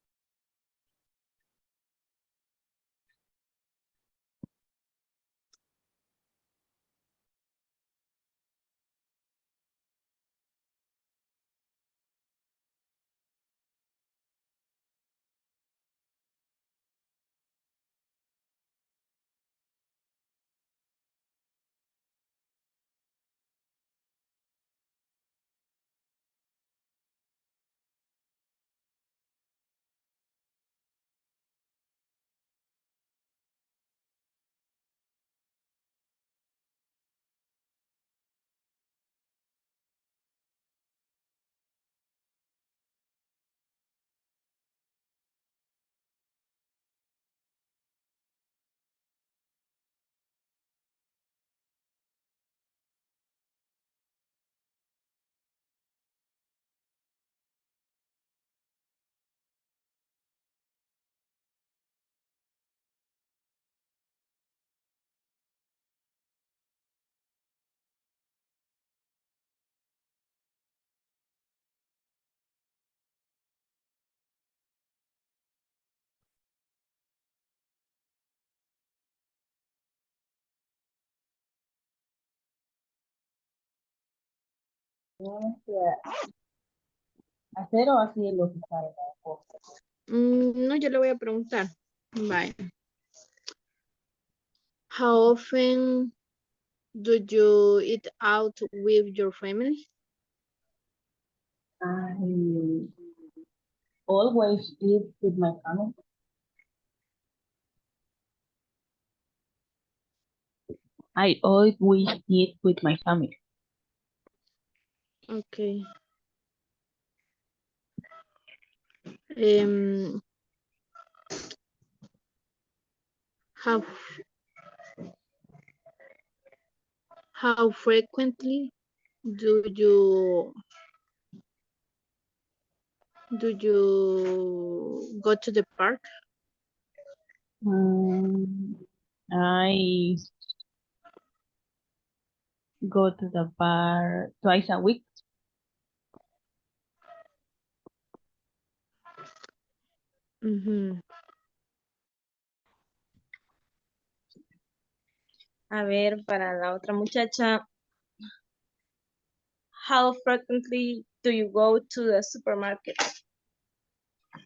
¿Hacer o así lo que sabe cada cosa? No, yo le voy a preguntar. Bye. How often do you eat out with your family? I always eat with my family. I always eat with my family. Okay. How frequently do you go to the park? I go to the bar twice a week. A ver, para la otra muchacha. How frequently do you go to the supermarket?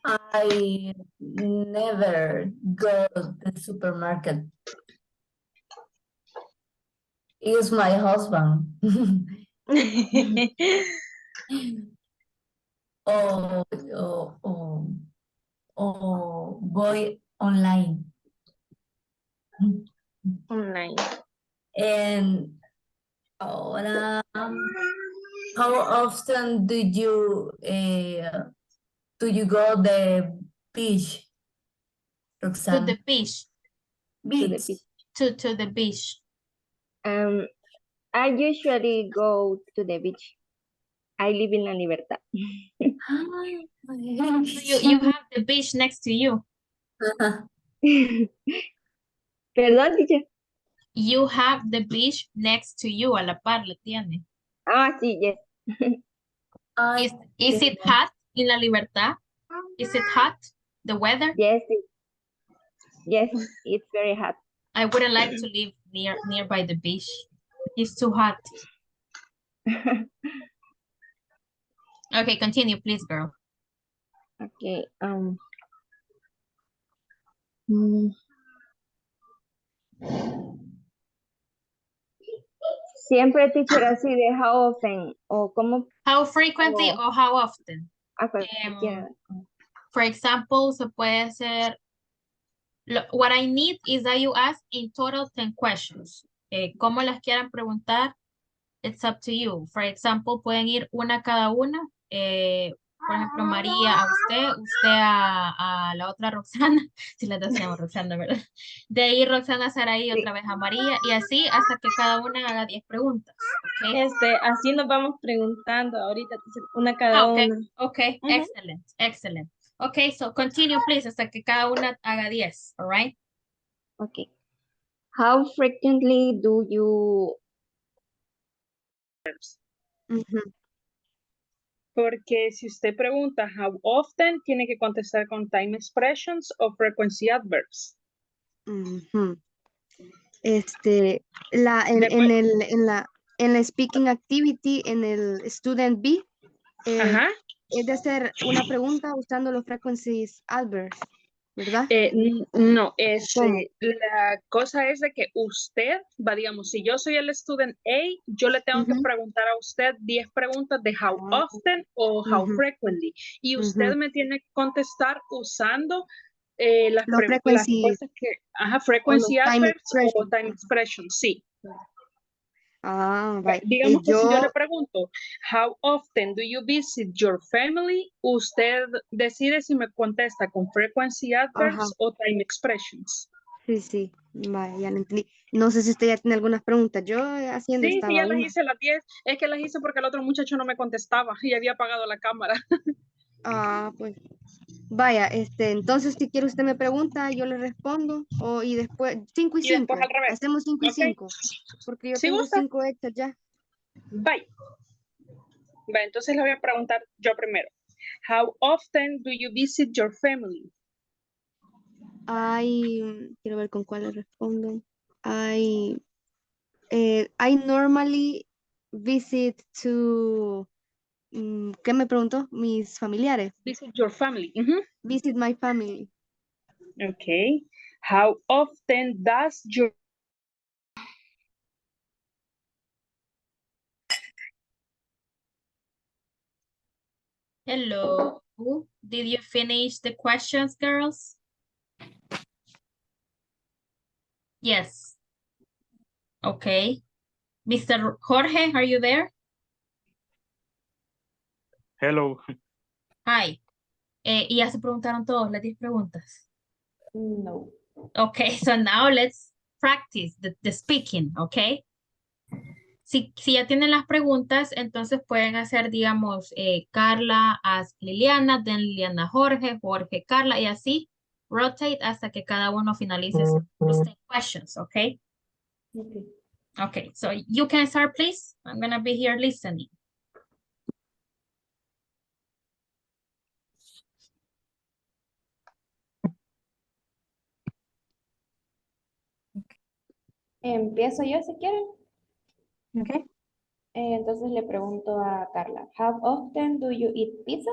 I never go to the supermarket. It's my husband. or voy online. Online. And ahora, how often do you go the beach, Roxanne? To the beach. Beach. To the beach. I usually go to the beach. I live in La Libertad. You have the beach next to you. Perdón, teacher. You have the beach next to you. A la par la tiene. Ah, sí, yes. Is it hot in La Libertad? Is it hot? The weather? Yes, yes, it's very hot. I wouldn't like to live nearby the beach. It's too hot. Okay, continue, please, girl. Okay. Siempre, teacher, así de how often o cómo. How frequently Oh. or how often. Cualquiera. For example, se puede hacer, what I need is that you ask in total 10 questions. ¿Cómo las quieran preguntar? It's up to you. For example, pueden ir una cada una. Por ejemplo, María a usted a la otra Roxana, si la decíamos Roxana, ¿verdad? De ahí Roxana Saraí otra vez a María y así hasta que cada una haga 10 preguntas. ¿Okay? Así nos vamos preguntando ahorita, una cada Okay, una. okay, excellent, excellent. Okay, so continue please hasta que cada una haga 10, all right? Okay. How frequently do you... Porque si usted pregunta how often, tiene que contestar con time expressions o frequency adverbs. En la speaking activity, en el student B, es de hacer una pregunta usando los frequencies adverbs, ¿verdad? No, la cosa es de que usted va, digamos, si yo soy el student A, yo le tengo que preguntar a usted 10 preguntas de how often o how frequently. Y usted me tiene que contestar usando las frequency, cosas que, frequency adverbs o time expressions, sí. Digamos que si yo le pregunto, how often do you visit your family? Usted decide si me contesta con frequency adverbs o time expressions. Sí, vaya, ya lo entendí. No sé si usted ya tiene algunas preguntas. Yo haciendo Sí, estaba ya las una. hice las 10. Es que las hice porque el otro muchacho no me contestaba y había apagado la cámara. Pues vaya, entonces si quiere usted me pregunta, yo le respondo, y después 5 y 5. Después al revés. Hacemos 5 y 5, porque yo tengo gusta. 5 hechas ya. Bye. Entonces le voy a preguntar yo primero. How often do you visit your family? Quiero ver con cuál le respondo. I normally visit to, ¿qué me preguntó? Mis familiares. Visit your family. Visit my family. Okay. How often does your... Hello. Did you finish the questions, girls? Yes. Okay. Mr. Jorge, are you there? Hello. Hi. ¿Y ya se preguntaron todos las 10 preguntas? No. Okay, so now let's practice the speaking, okay? Si ya tienen las preguntas, entonces pueden hacer, digamos, Carla, ask Liliana, then Liliana, Jorge, Jorge, Carla, y así rotate hasta que cada uno finalice sus 10 questions, okay? Okay, so you can start, please. I'm gonna be here listening. Empiezo yo si quieren. Okay. Entonces le pregunto a Carla, how often do you eat pizza?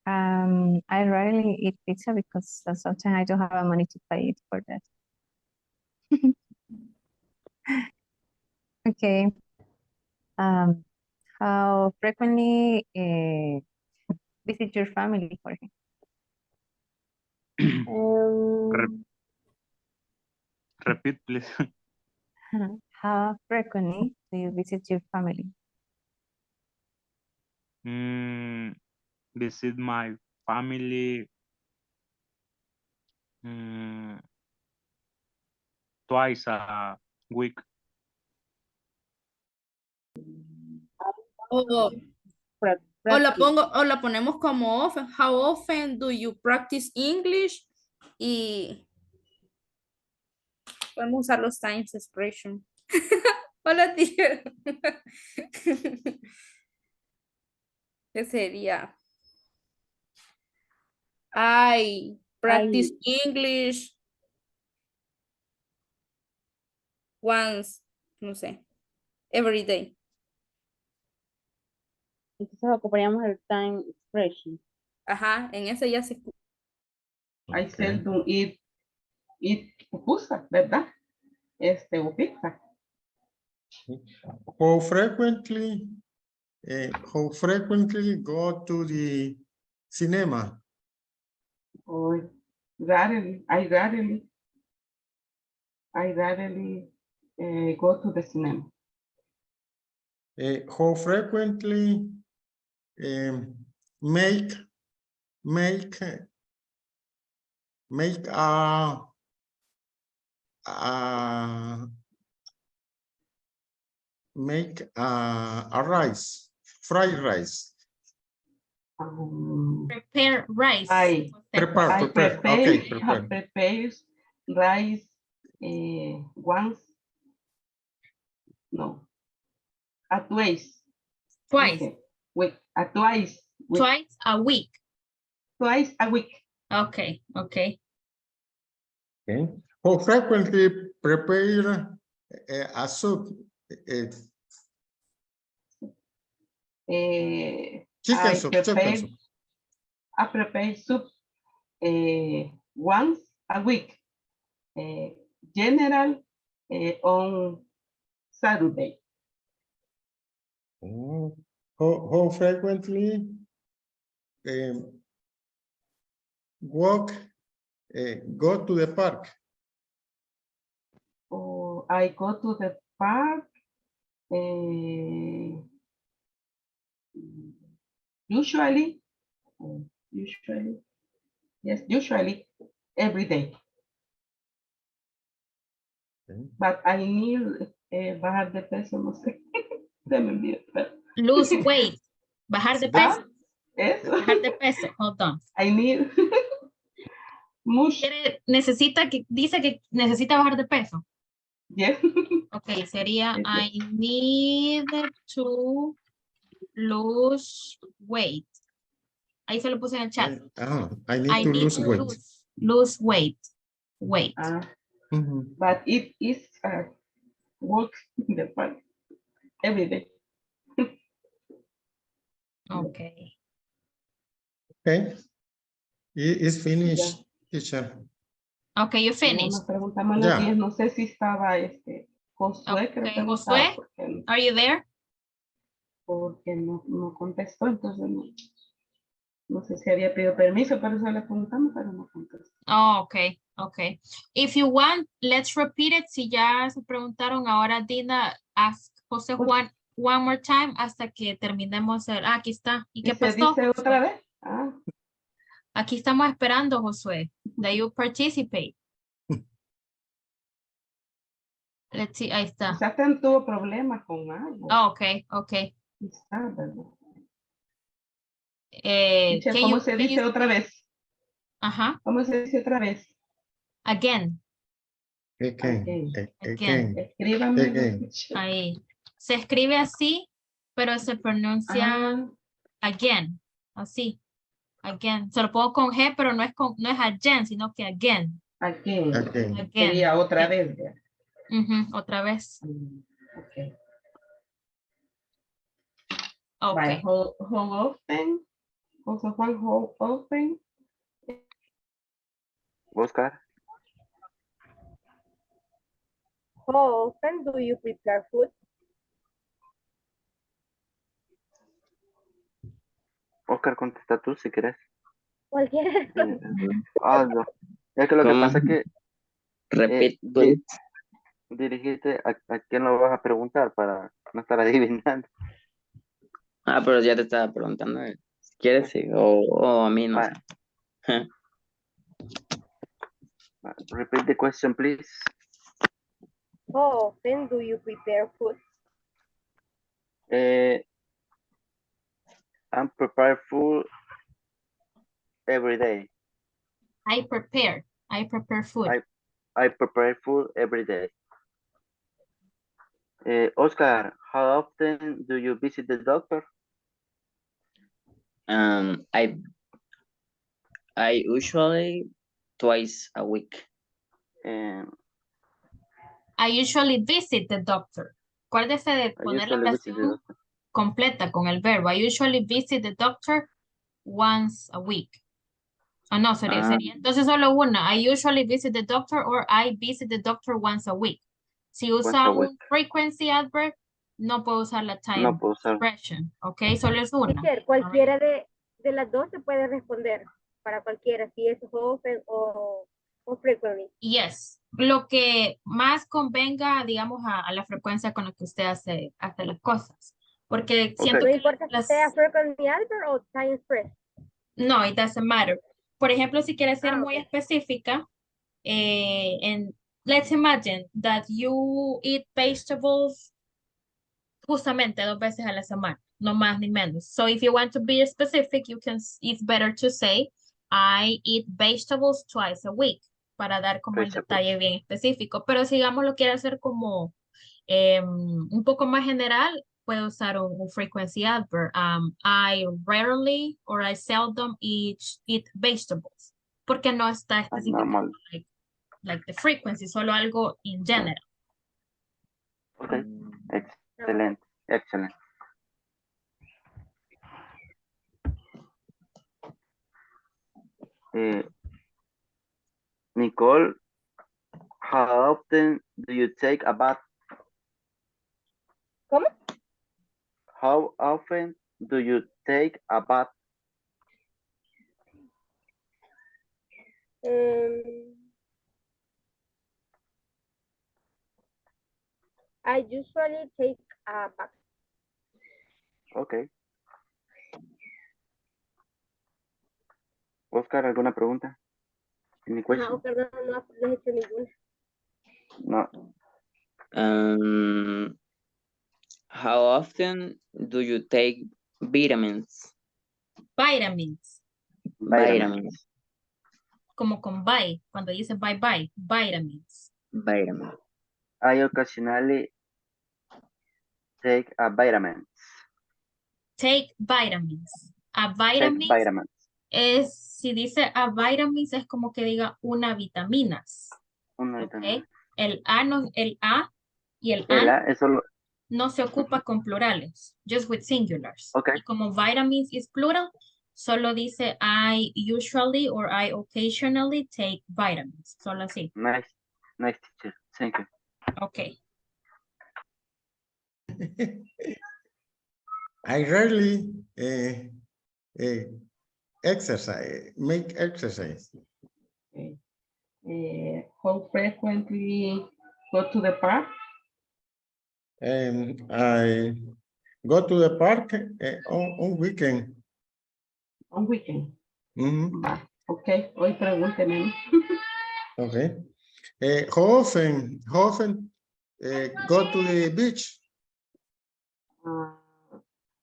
I rarely eat pizza because sometimes I don't have money to pay it for that. Okay. How frequently visit your family, Jorge? Repeat, please. How frequently do you visit your family? Visit my family twice a week. O la ponemos como often. How often do you practice English? Y podemos usar los times expression. Hola, tío. ¿Qué sería? I practice English once, no sé, every day. Entonces ocuparíamos el time expression. Ajá, en ese ya se... I seldom eat pupusa, ¿verdad? O pizza. How frequently go to the cinema? Or rarely, I rarely go to the cinema. How frequently make a rice, fried rice. Prepare rice. I Prepare. Okay, prepare. Prepares rice once. No. Twice. Twice. Okay. Wait, twice. Twice a week. Twice a week. Okay, okay. Okay. How frequently prepare a soup? Chicken soup. I prepare soup once a week. General on Saturday. How frequently go to the park? Oh, I go to the park usually every day. Okay. But I need bajar de peso, no sé. Se me olvidó. Lose weight. Bajar de peso. Eso. Bajar de peso. Hold on. I need mucho. Dice que necesita bajar de peso. Yes. Ok, sería I need to lose weight. Ahí se lo puse en el chat. I need to lose weight. Lose weight. Weight. But it is work in the park every day. Okay. Okay. It's finished, teacher. Okay, you finished. Nos preguntamos los días, no sé si estaba Josué, creo que no Josué, estaba, are you there? Porque no contestó, entonces no sé si había pedido permiso, pero eso le preguntamos, pero no contestó. Oh, okay, okay. If you want, let's repeat it. Si ya se preguntaron, ahora Dina, ask José Juan one more time hasta que terminemos el... aquí está. ¿Y qué pasó? ¿Se dice otra vez? Aquí estamos esperando, Josué, that you participate. Let's see, ahí está. Quizás tuvo problemas con algo. Oh, okay, okay. Quizás, ¿verdad? ¿Cómo se dice otra vez? Ajá. ¿Cómo se dice otra vez? Again. Again. Escríbame. Ahí. Se escribe así, pero se pronuncia again. Así. Again. Se lo pongo con G, pero no es again, sino que again. Again. Sería otra vez. Otra vez. Okay. Okay. How often? Also, Juan, how often? Oscar. How often do you prepare food? Oscar, contesta tú si quieres. Cualquiera. No. Es que lo que pasa es que dirigiste a quién lo vas a preguntar para no estar adivinando. Pero ya te estaba preguntando. ¿Quieres? Sí, o a mí no sé. Repeat the question, please. How often do you prepare food? I'm prepared food every day. I prepare food. I prepare food every day. Oscar, how often do you visit the doctor? I usually twice a week. I usually visit the doctor. Acuérdese de poner la oración completa con el verbo. I usually visit the doctor once a week. No, sería entonces solo una. I usually visit the doctor or I visit the doctor once a week. Si usa un frequency adverb, no puede usar la time No puedo usar. expression, ¿ok? Solo es una. Teacher, cualquiera de las dos se puede responder para cualquiera, si es often o frequently. Yes, lo que más convenga, digamos, a la frecuencia con la que usted hace las cosas. Porque siento No que importa si sea frequently adverb o time express. no, it doesn't matter. Por ejemplo, si quiere ser muy específica, and let's imagine that you eat vegetables justamente 2 veces a la semana, no más ni menos. So if you want to be specific, it's better to say, I eat vegetables twice a week, para dar como el detalle bien específico. Pero si digamos lo quiere hacer como un poco más general, puede usar un frequency adverb. I rarely or I seldom eat vegetables, porque no está específico like the frequency, solo algo in general. Okay, excelente, excelente. Nicole, how often do you take a bath? ¿Cómo? How often do you take a bath? I usually take a bath. Okay. Oscar, ¿alguna pregunta? Any question? No, perdón, no he hecho ninguna. No. How often do you take vitamins? Vitamins. Vitamins. Como con bye, cuando dice bye bye, vitamins. Vitamins. I occasionally take a vitamins. Take vitamins. A vitamins, Take vitamins. es, si dice a vitamins, es como que diga una vitaminas. Una vitamina. Okay. El A y el A es solo... no se ocupa con plurales, just with singulars. Okay. Y como vitamins is plural, solo dice I usually or I occasionally take vitamins. Solo así. Nice teacher. Thank you. Okay. I rarely make exercise. How frequently go to the park? I go to the park on weekend. On weekend. Mm-hmm. Okay, hoy pregúnteme. Okay. How often go to the beach?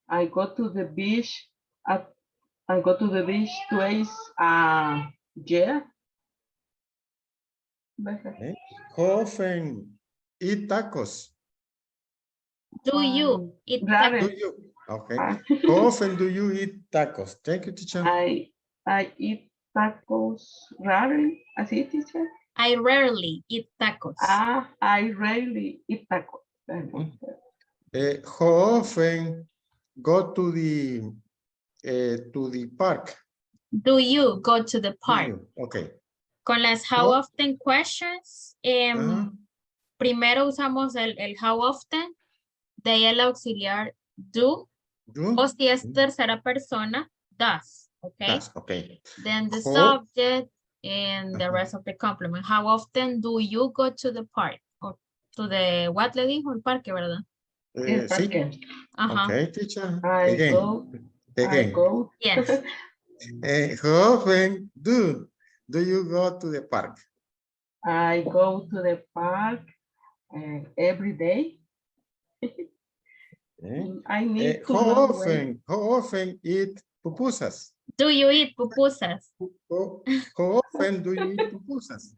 I go to the beach twice a year. Okay. How often eat tacos? Do you eat tacos? Do you? Okay. How often do you eat tacos? Thank you, teacher. I eat tacos rarely. Así, teacher. I rarely eat tacos. I rarely eat tacos. How often go to the park? Do you go to the park? Okay. Con las how often questions, primero usamos el how often, de ahí el auxiliar do, o si es tercera persona, does, okay? Does, okay. Then the subject and the rest of the complement. How often do you go to the park? Or to the, what le dijo? El parque, ¿verdad? Sí. Okay, teacher. I go. Yes. How often do you go to the park? I go to the park every day. I need to know How often eat pupusas? Do you eat pupusas? How often do you eat pupusas?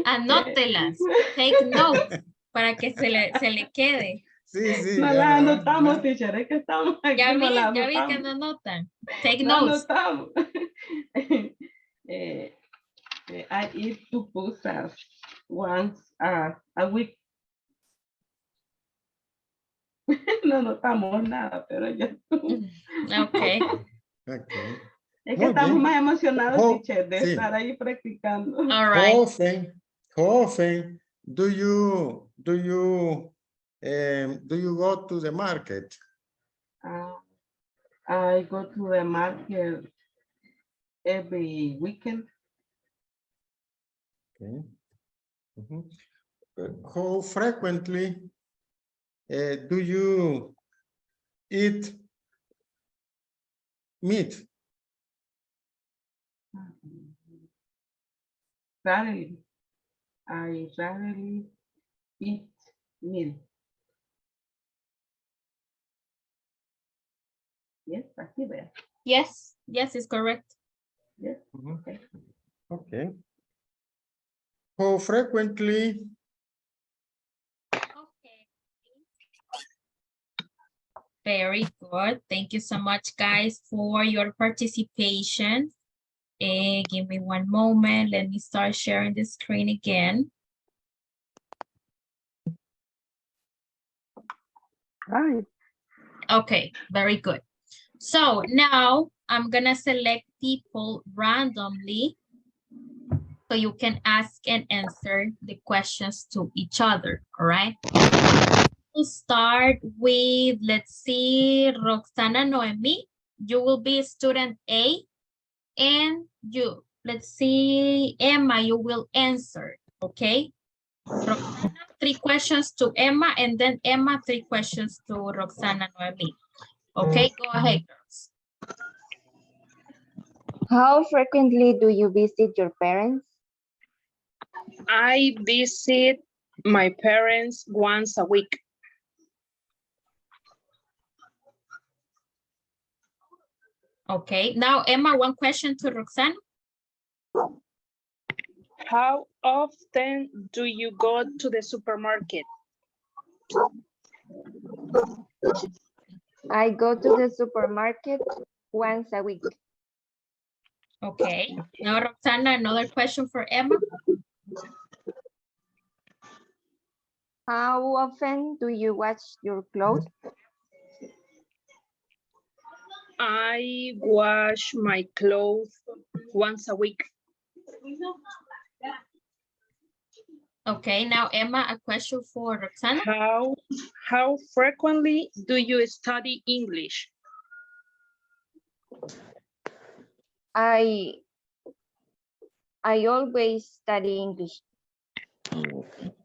Anótelas. Take notes para que se le quede. Sí. No la anotamos, teacher, es que estamos aquí. Ya vi, no ya vi que no anotan. Take no notes. Anotamos. I eat pupusas once a week. No anotamos nada, pero ya. Okay. Es que estamos más emocionados, teacher, de estar ahí practicando. All right. How often do you go to the market? I go to the market every weekend. Okay. How frequently do you eat meat? Rarely. I rarely eat meat. Yes, así vea. Yes, yes, it's correct. Yes. Okay. Okay. How frequently? Very good. Thank you so much, guys, for your participation. Give me one moment. Let me start sharing the screen again. Right. Okay, very good. So now I'm gonna select people randomly so you can ask and answer the questions to each other, all right? We'll start with, let's see, Roxana Noemi. You will be student A, and you, let's see, Emma, you will answer, okay? Roxana, 3 questions to Emma, and then Emma, 3 questions to Roxana Noemi. Okay, go ahead, girls. How frequently do you visit your parents? I visit my parents once a week. Okay, now Emma, 1 question to Roxana. How often do you go to the supermarket? I go to the supermarket once a week. Okay, now Roxana, another question for Emma. How often do you wash your clothes? I wash my clothes once a week. Okay, now Emma, a question for Roxana. How frequently do you study English? I always study English.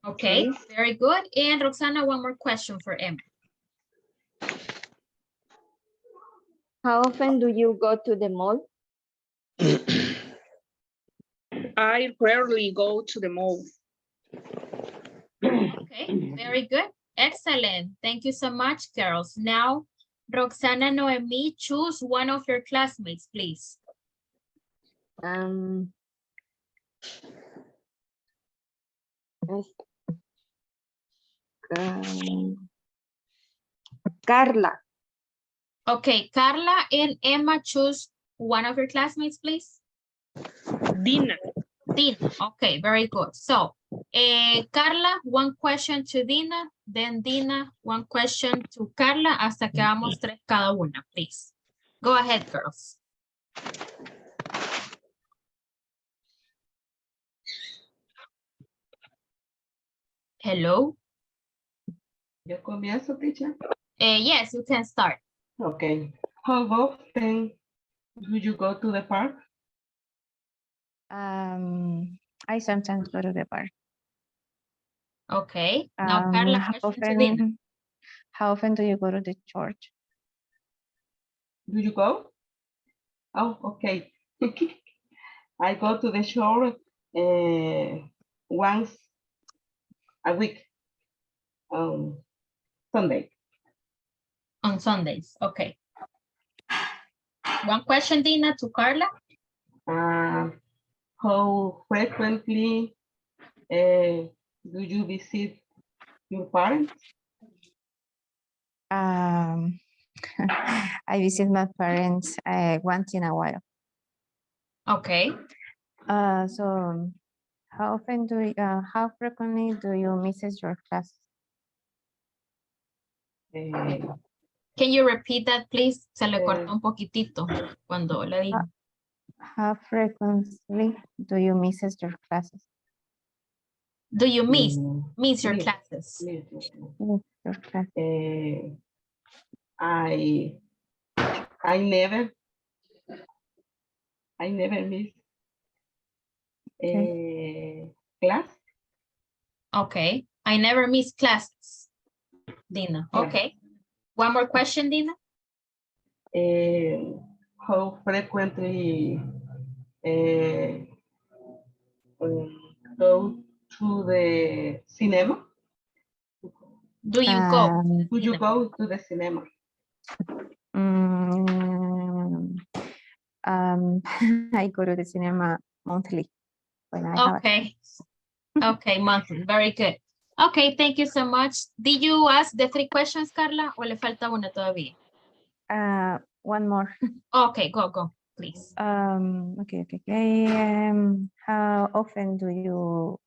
Okay, very good. And Roxana, 1 more question for Emma. How often do you go to the mall? I rarely go to the mall. Okay, very good. Excellent. Thank you so much, girls. Now, Roxana Noemi, choose one of your classmates, please. Carla. Okay, Carla and Emma, choose one of your classmates, please. Dina. Dina, okay, very good. So, Carla, 1 question to Dina, then Dina, 1 question to Carla, hasta que hagamos 3 cada una, please. Go ahead, girls. Hello? Yo comienzo, teacher. Yes, you can start. Okay. How often do you go to the park? I sometimes go to the park. Okay. Now, Carla, question to Dina. How often do you go to the church? Do you go? Oh, okay. I go to the shore once a week on Sunday. On Sundays, okay. 1 question, Dina, to Carla. How frequently do you visit your parents? I visit my parents once in a while. Okay. So how frequently do you miss your class? Can you repeat that, please? Se le cortó un poquitito cuando le dijo. How frequently do you miss your classes? Do you miss? Miss your classes. Miss your Your class. I never miss class. Okay. I never miss classes. Dina. Yeah. Okay. One more question, Dina. How frequently go to the cinema? Do you go? Do you go to the cinema? I go to the cinema monthly when I have Okay. Okay, monthly. Very good. Okay, thank you so much. Did you ask the 3 questions, Carla, o le falta una todavía? one more. Okay, go, please. Okay. How often do you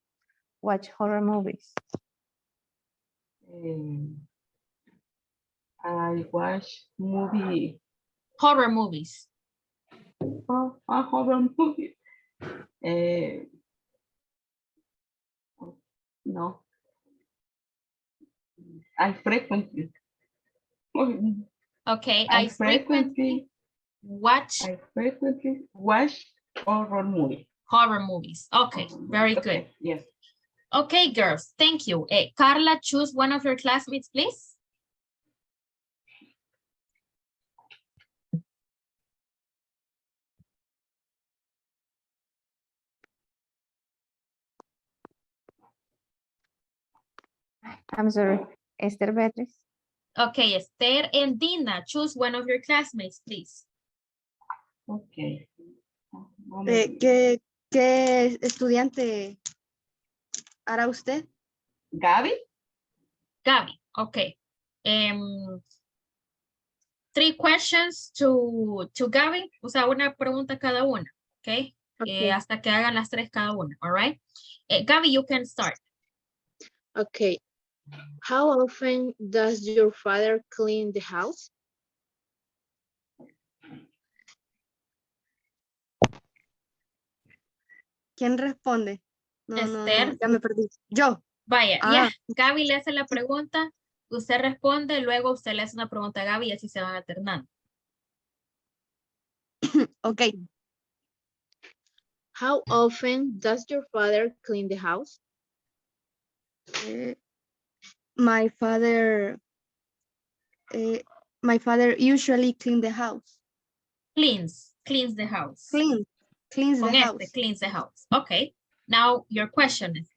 watch horror movies? I watch movie. Horror movies. Oh, a horror movie. No. I frequently. Okay, I frequently watch. I frequently watch horror movies. Horror movies. Okay, very good. Okay, yes. Okay, girls, thank you. Carla, choose one of your classmates, please. I'm sorry, Esther Beatriz. Okay, Esther and Dina, choose one of your classmates, please. Okay. ¿Qué estudiante hará usted? Gaby. Gaby, okay. 3 questions to Gaby, o sea, una pregunta cada una, okay? Okay. Hasta que hagan las 3 cada una, all right? Gaby, you can start. Okay. How often does your father clean the house? ¿Quién responde? No, Esther. ya me perdí. Yo. Vaya, ya, Gaby le hace la pregunta, usted responde, luego usted le hace una pregunta a Gaby y así se van alternando. Okay. How often does your father clean the house? My father usually clean the house. Cleans the house. Cleans Con the house. cleans the house. Okay. Now your question is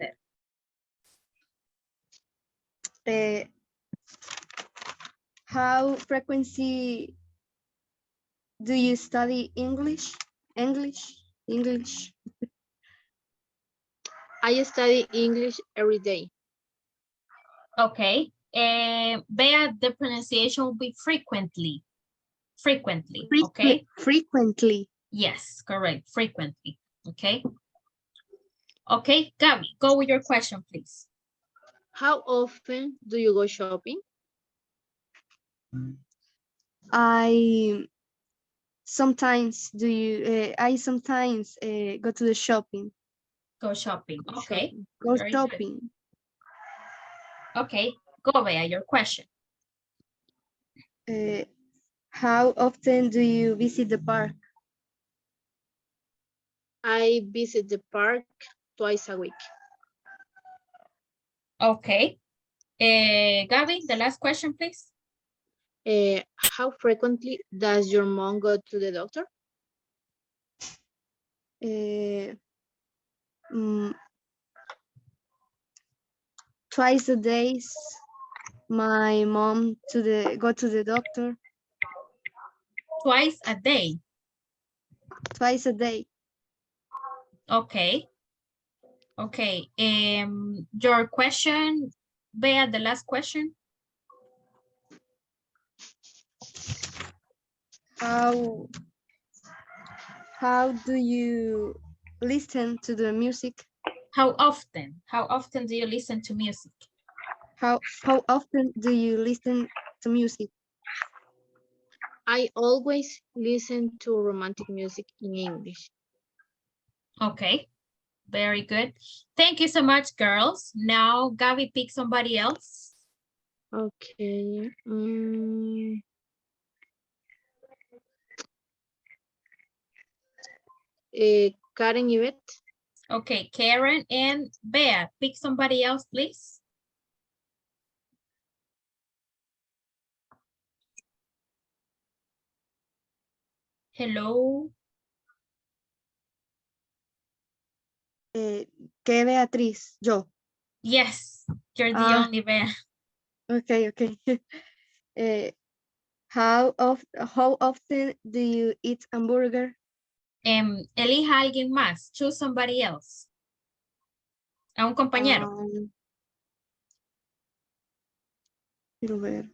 there. How frequently do you study English? English. I study English every day. Okay. Bea, the pronunciation will be frequently. Okay? Frequently. Yes, correct. Frequently. Okay. Okay, Gaby, go with your question, please. How often do you go shopping? I sometimes go to the shopping. Go shopping. Okay. Go Very shopping. Good. Okay, go Bea, your question. How often do you visit the park? I visit the park twice a week. Okay. Gaby, the last question, please. How frequently does your mom go to the doctor? Twice a day. My mom go to the doctor. Twice a day. Twice a day. Okay. Okay. Your question, Bea, the last question. How do you listen to the music? How often? How often do you listen to music? How often do you listen to music? I always listen to romantic music in English. Okay. Very good. Thank you so much, girls. Now, Gabby, pick somebody else. Okay. Karen Yvette. Okay, Karen and Bea, pick somebody else, please. Hello. ¿Qué Beatriz? Yo. Yes, you're the only Bea. Okay. How often do you eat hamburger? Elija a alguien más. Choose somebody else. A un compañero. Quiero ver.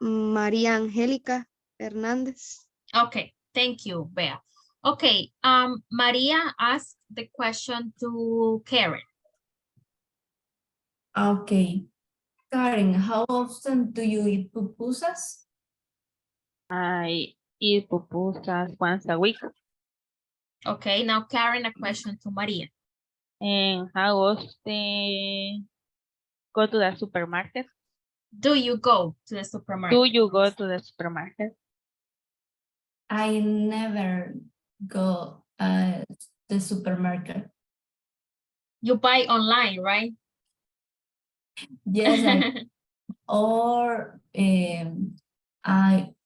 María Angélica Hernández. Okay, thank you, Bea. Okay, Maria asked the question to Karen. Okay. Karen, how often do you eat pupusas? I eat pupusas once a week. Okay, now Karen, a question to Maria. And how often go to the supermarket? Do you go to the supermarket? Do you go to the supermarket? I never go to the supermarket. You buy online, right? Yes, or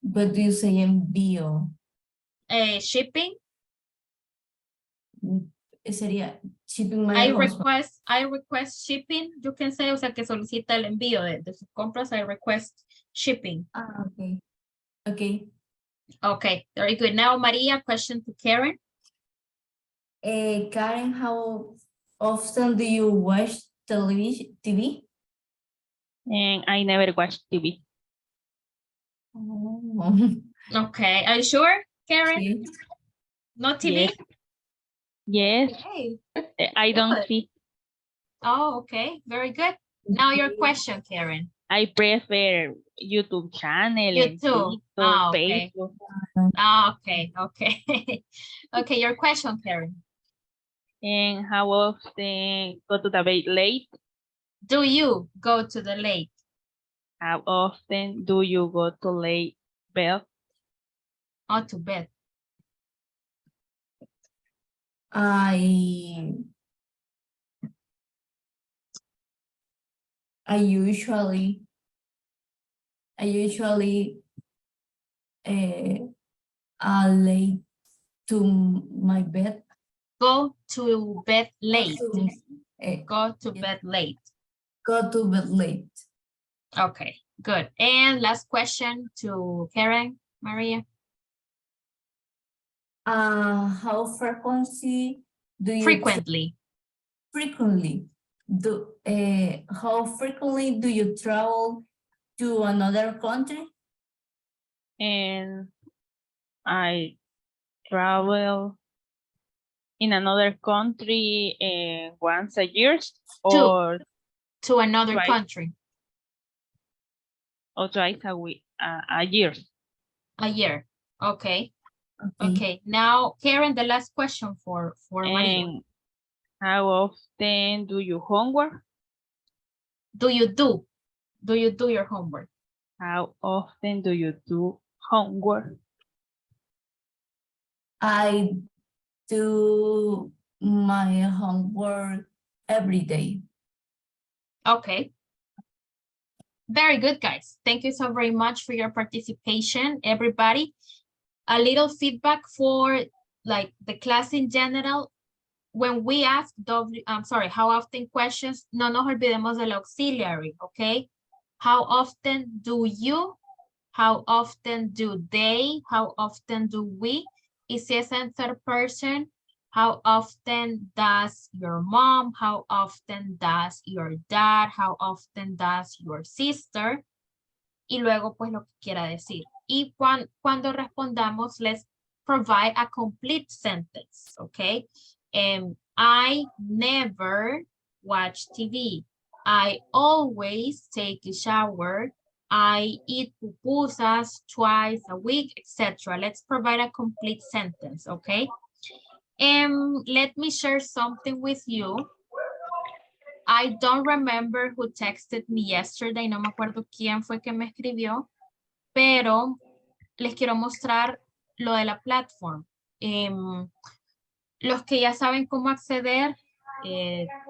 what do you say envío? Shipping? Sería shipping my I husband. request shipping. You can say, o sea, que solicita el envío de sus compras. I request shipping. Okay. Okay. Okay, very good. Now, Maria, question to Karen. Karen, how often do you watch TV? And I never watch TV. Oh. Okay, are you sure, Karen? Yes. No TV? Yes. Okay. I don't Good. see. Oh, okay, very good. Now your question, Karen. I prefer YouTube channel, YouTube. TikTok, Okay. Facebook. Okay. Okay, your question, Karen. And how often go to the bed late? Do you go to the lake? How often do you go to late bed? Or to bed? I usually late to my bed. Go to bed late. Go to bed late. Go to bed late. Okay, good. And last question to Karen, Maria. How frequently do you Frequently. How frequently do you travel to another country? And I travel in another country once a year or to another twice, country. Or twice a week, a year. A year. Okay. Okay. Now, Karen, the last question for Maria. How often do you homework? Do you do your homework? How often do you do homework? I do my homework every day. Okay. Very good, guys. Thank you so very much for your participation, everybody. A little feedback for like the class in general. When we ask how often questions, no nos olvidemos del auxiliary, okay? How often do you? How often do they? How often do we? Y si es en third person, how often does your mom? How often does your dad? How often does your sister? Y luego, pues, lo que quiera decir. Y cuando respondamos, let's provide a complete sentence, okay? I never watch TV. I always take a shower. I eat pupusas twice a week, etc. Let's provide a complete sentence, okay? Let me share something with you. I don't remember who texted me yesterday. No me acuerdo quién fue que me escribió, pero les quiero mostrar lo de la plataforma. Los que ya saben cómo acceder,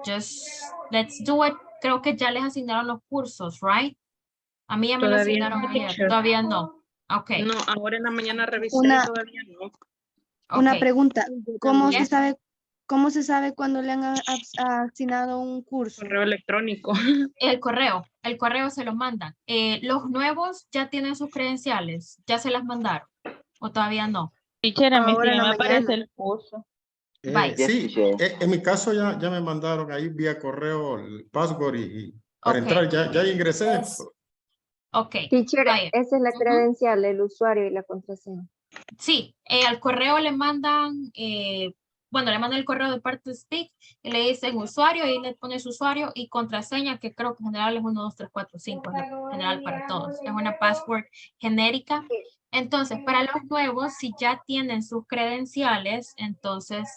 just let's do it. Creo que ya les asignaron los cursos, right? A mí ya me lo Todavía asignaron no, ayer. teacher. Todavía no. Ok. No, ahora en la mañana revisé Una- y todavía no. Una Ok. pregunta, ¿cómo Yes. cómo se sabe cuando le han asignado un curso? Correo electrónico. El correo se los mandan. Los nuevos ya tienen sus credenciales, ya se las mandaron, o todavía no. Teacher, a mí sí Ahora en la me aparece mañana. el curso. Bye. Yes, Sí, teacher. en mi caso ya me mandaron ahí vía correo el password y para Ok. entrar ya ingresé. Ok. Teacher, Vaya. esa es la Ujú. credencial, el usuario y la contraseña. Sí, al correo le mandan, bueno, le mandan el correo de parte de Speak y le dicen usuario y le pone su usuario y contraseña, que creo que en general es 1, 2, 3, 4, 5, es la general para todos. Es una password genérica. Entonces, para los nuevos, si ya tienen sus credenciales, entonces,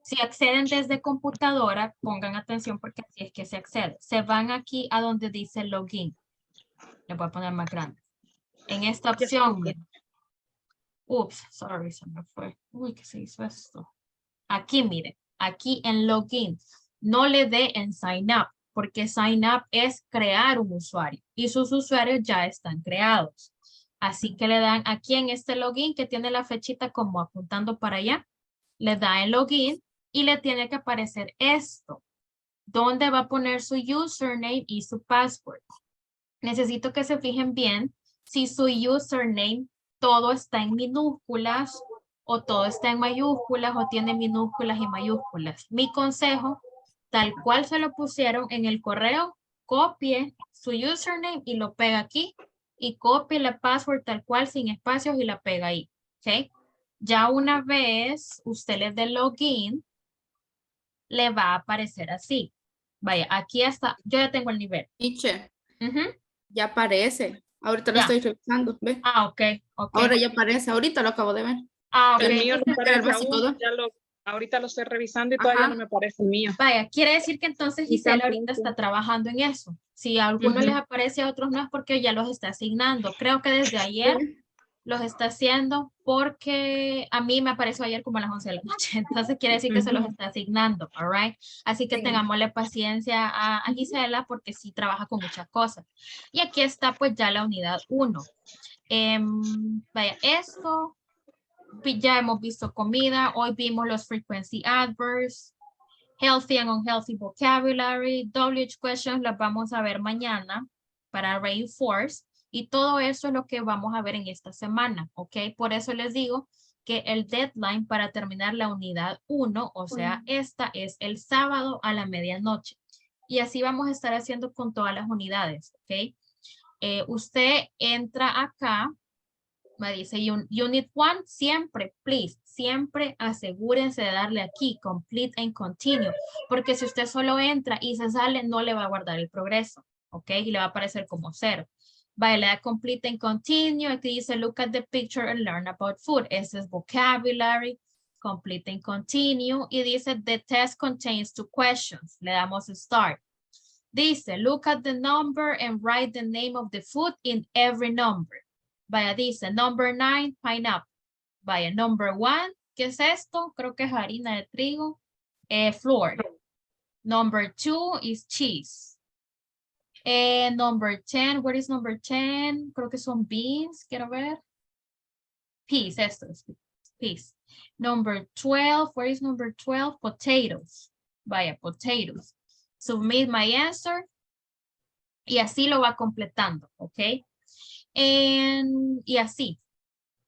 si acceden desde computadora, pongan atención porque así es que se accede. Se van aquí a donde dice login. Le voy a poner más grande. En esta opción, ups, sorry, se me fue. Uy, ¿qué se hizo esto? Aquí, mire, aquí en login, no le dé en sign up, porque sign up es crear un usuario y sus usuarios ya están creados. Así que le dan aquí en este login que tiene la flechita como apuntando para allá, le da en login y le tiene que aparecer esto, donde va a poner su username y su password. Necesito que se fijen bien si su username todo está en minúsculas o todo está en mayúsculas o tiene minúsculas y mayúsculas. Mi consejo, tal cual se lo pusieron en el correo, copie su username y lo pega aquí y copie la password tal cual sin espacios y la pega ahí. ¿Ok? Ya una vez usted le dé login, le va a aparecer así. Vaya, aquí está, yo ya tengo el nivel. Teacher, Ujú. ya aparece. Ahorita lo Ya. estoy revisando, ¿ve? Ah, ok, ok. Ahora ya aparece, ahorita lo acabo de ver. Ah, ok. El mío no Entonces, Era el aparece básico aún, 2. ahorita lo estoy revisando y todavía ajá. no me aparece el mío. Vaya, quiere decir que entonces Y Gisela ahorita tampoco. está trabajando en eso. Si a algunos les aparece, a otros no es porque ya los está asignando. Creo que desde ayer los está haciendo porque a mí me apareció ayer como a las 11 de la noche. Entonces quiere decir que se los está asignando, all right? Así que Sí. tengámosle paciencia a Gisela porque sí trabaja con muchas cosas. Y aquí está pues ya la unidad 1. Vaya, esto, ya hemos visto comida, hoy vimos los frequency adverbs, healthy and unhealthy vocabulary, WH questions las vamos a ver mañana para reinforce y todo eso es lo que vamos a ver en esta semana, ¿ok? Por eso les digo que el deadline para terminar la unidad 1, o sea, esta es el sábado a la medianoche. Y así vamos a estar haciendo con todas las unidades, ¿ok? Usted entra acá, me dice Unit 1, siempre, please, siempre asegúrense de darle aquí, complete and continue, porque si usted solo entra y se sale, no le va a guardar el progreso, ¿ok? Y le va a aparecer como 0. Vale, le da complete and continue, aquí dice look at the picture and learn about food, ese es vocabulary, complete and continue, y dice the test contains 2 questions, le damos start. Dice, look at the number and write the name of the food in every number. Vaya, dice, number 9, pineapple. Vaya, number 1, ¿qué es esto? Creo que es harina de trigo. Flour. Number 2 is cheese. Number 10, what is number 10? Creo que son beans, quiero ver. Peas, esto es peas. Number 12, where is number 12? Potatoes. Vaya, potatoes. Submit my answer. Y así lo va completando, ¿ok? Y así,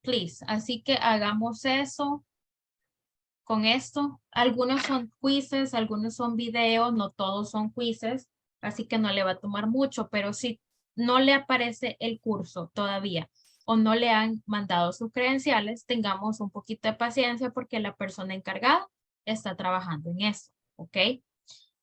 please. Así que hagamos eso con esto. Algunos son quizzes, algunos son videos, no todos son quizzes, así que no le va a tomar mucho, pero si no le aparece el curso todavía o no le han mandado sus credenciales, tengamos un poquito de paciencia porque la persona encargada está trabajando en eso, ¿ok?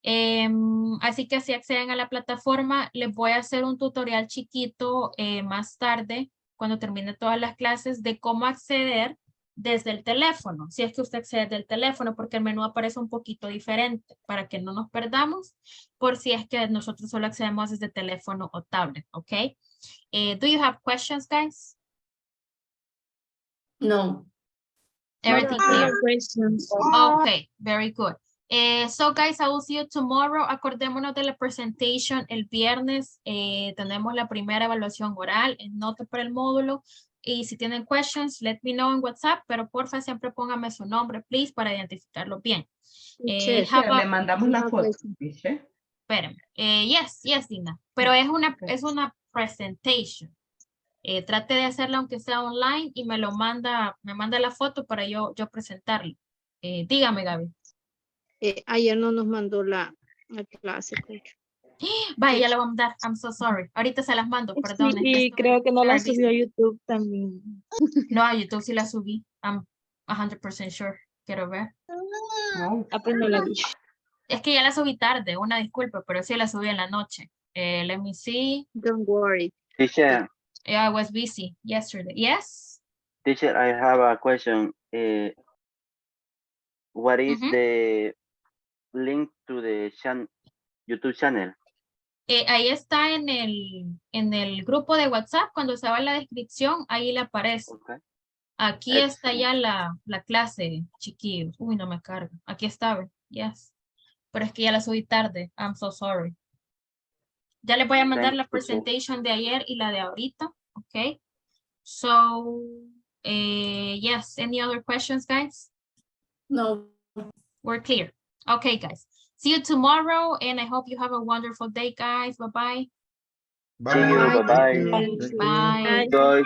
Así que si acceden a la plataforma, les voy a hacer un tutorial chiquito más tarde, cuando termine todas las clases, de cómo acceder desde el teléfono, si es que usted accede del teléfono, porque el menú aparece un poquito diferente, para que no nos perdamos, por si es que nosotros solo accedemos desde teléfono o tablet, ¿ok? Do you have questions, guys? No. Everything No clear? questions. Okay, very good. So guys, I will see you tomorrow. Acordémonos de la presentation el viernes. Tenemos la primera evaluación oral en nota para el módulo. Y si tienen questions, let me know en WhatsApp, pero porfa siempre póngame su nombre, please, para identificarlo bien. Le mandamos la foto. Espérenme. Yes, Dina. Pero es una presentation. Trate de hacerla aunque sea online y me manda la foto para yo presentarlo. Dígame, Gaby. Ayer no nos mandó la clase, coach. Vaya, ya la vamos a dar. I'm so sorry. Ahorita se las mando, perdón. Y creo que no la subió a YouTube también. No, a YouTube sí la subí. I'm 100% sure. Quiero ver. Pues no la vi. Es que ya la subí tarde, una disculpa, pero sí la subí en la noche. Let me see. Don't worry. Teacher, I was busy yesterday. Yes? teacher, I have a question. What is the link to the YouTube channel? Ahí está en el grupo de WhatsApp, cuando se va a la descripción, ahí le aparece. Okay. Aquí está ya la clase, chiquillos. Uy, no me carga. Aquí está, yes. Pero es que ya la subí tarde. I'm so sorry. Ya les voy a mandar la presentation de ayer y la de ahorita. Okay. So, yes. Any other questions, guys? No. We're clear. Okay, guys. See you tomorrow, and I hope you have a wonderful day, guys. Bye-bye. Bye. Bye. Bye. Bye.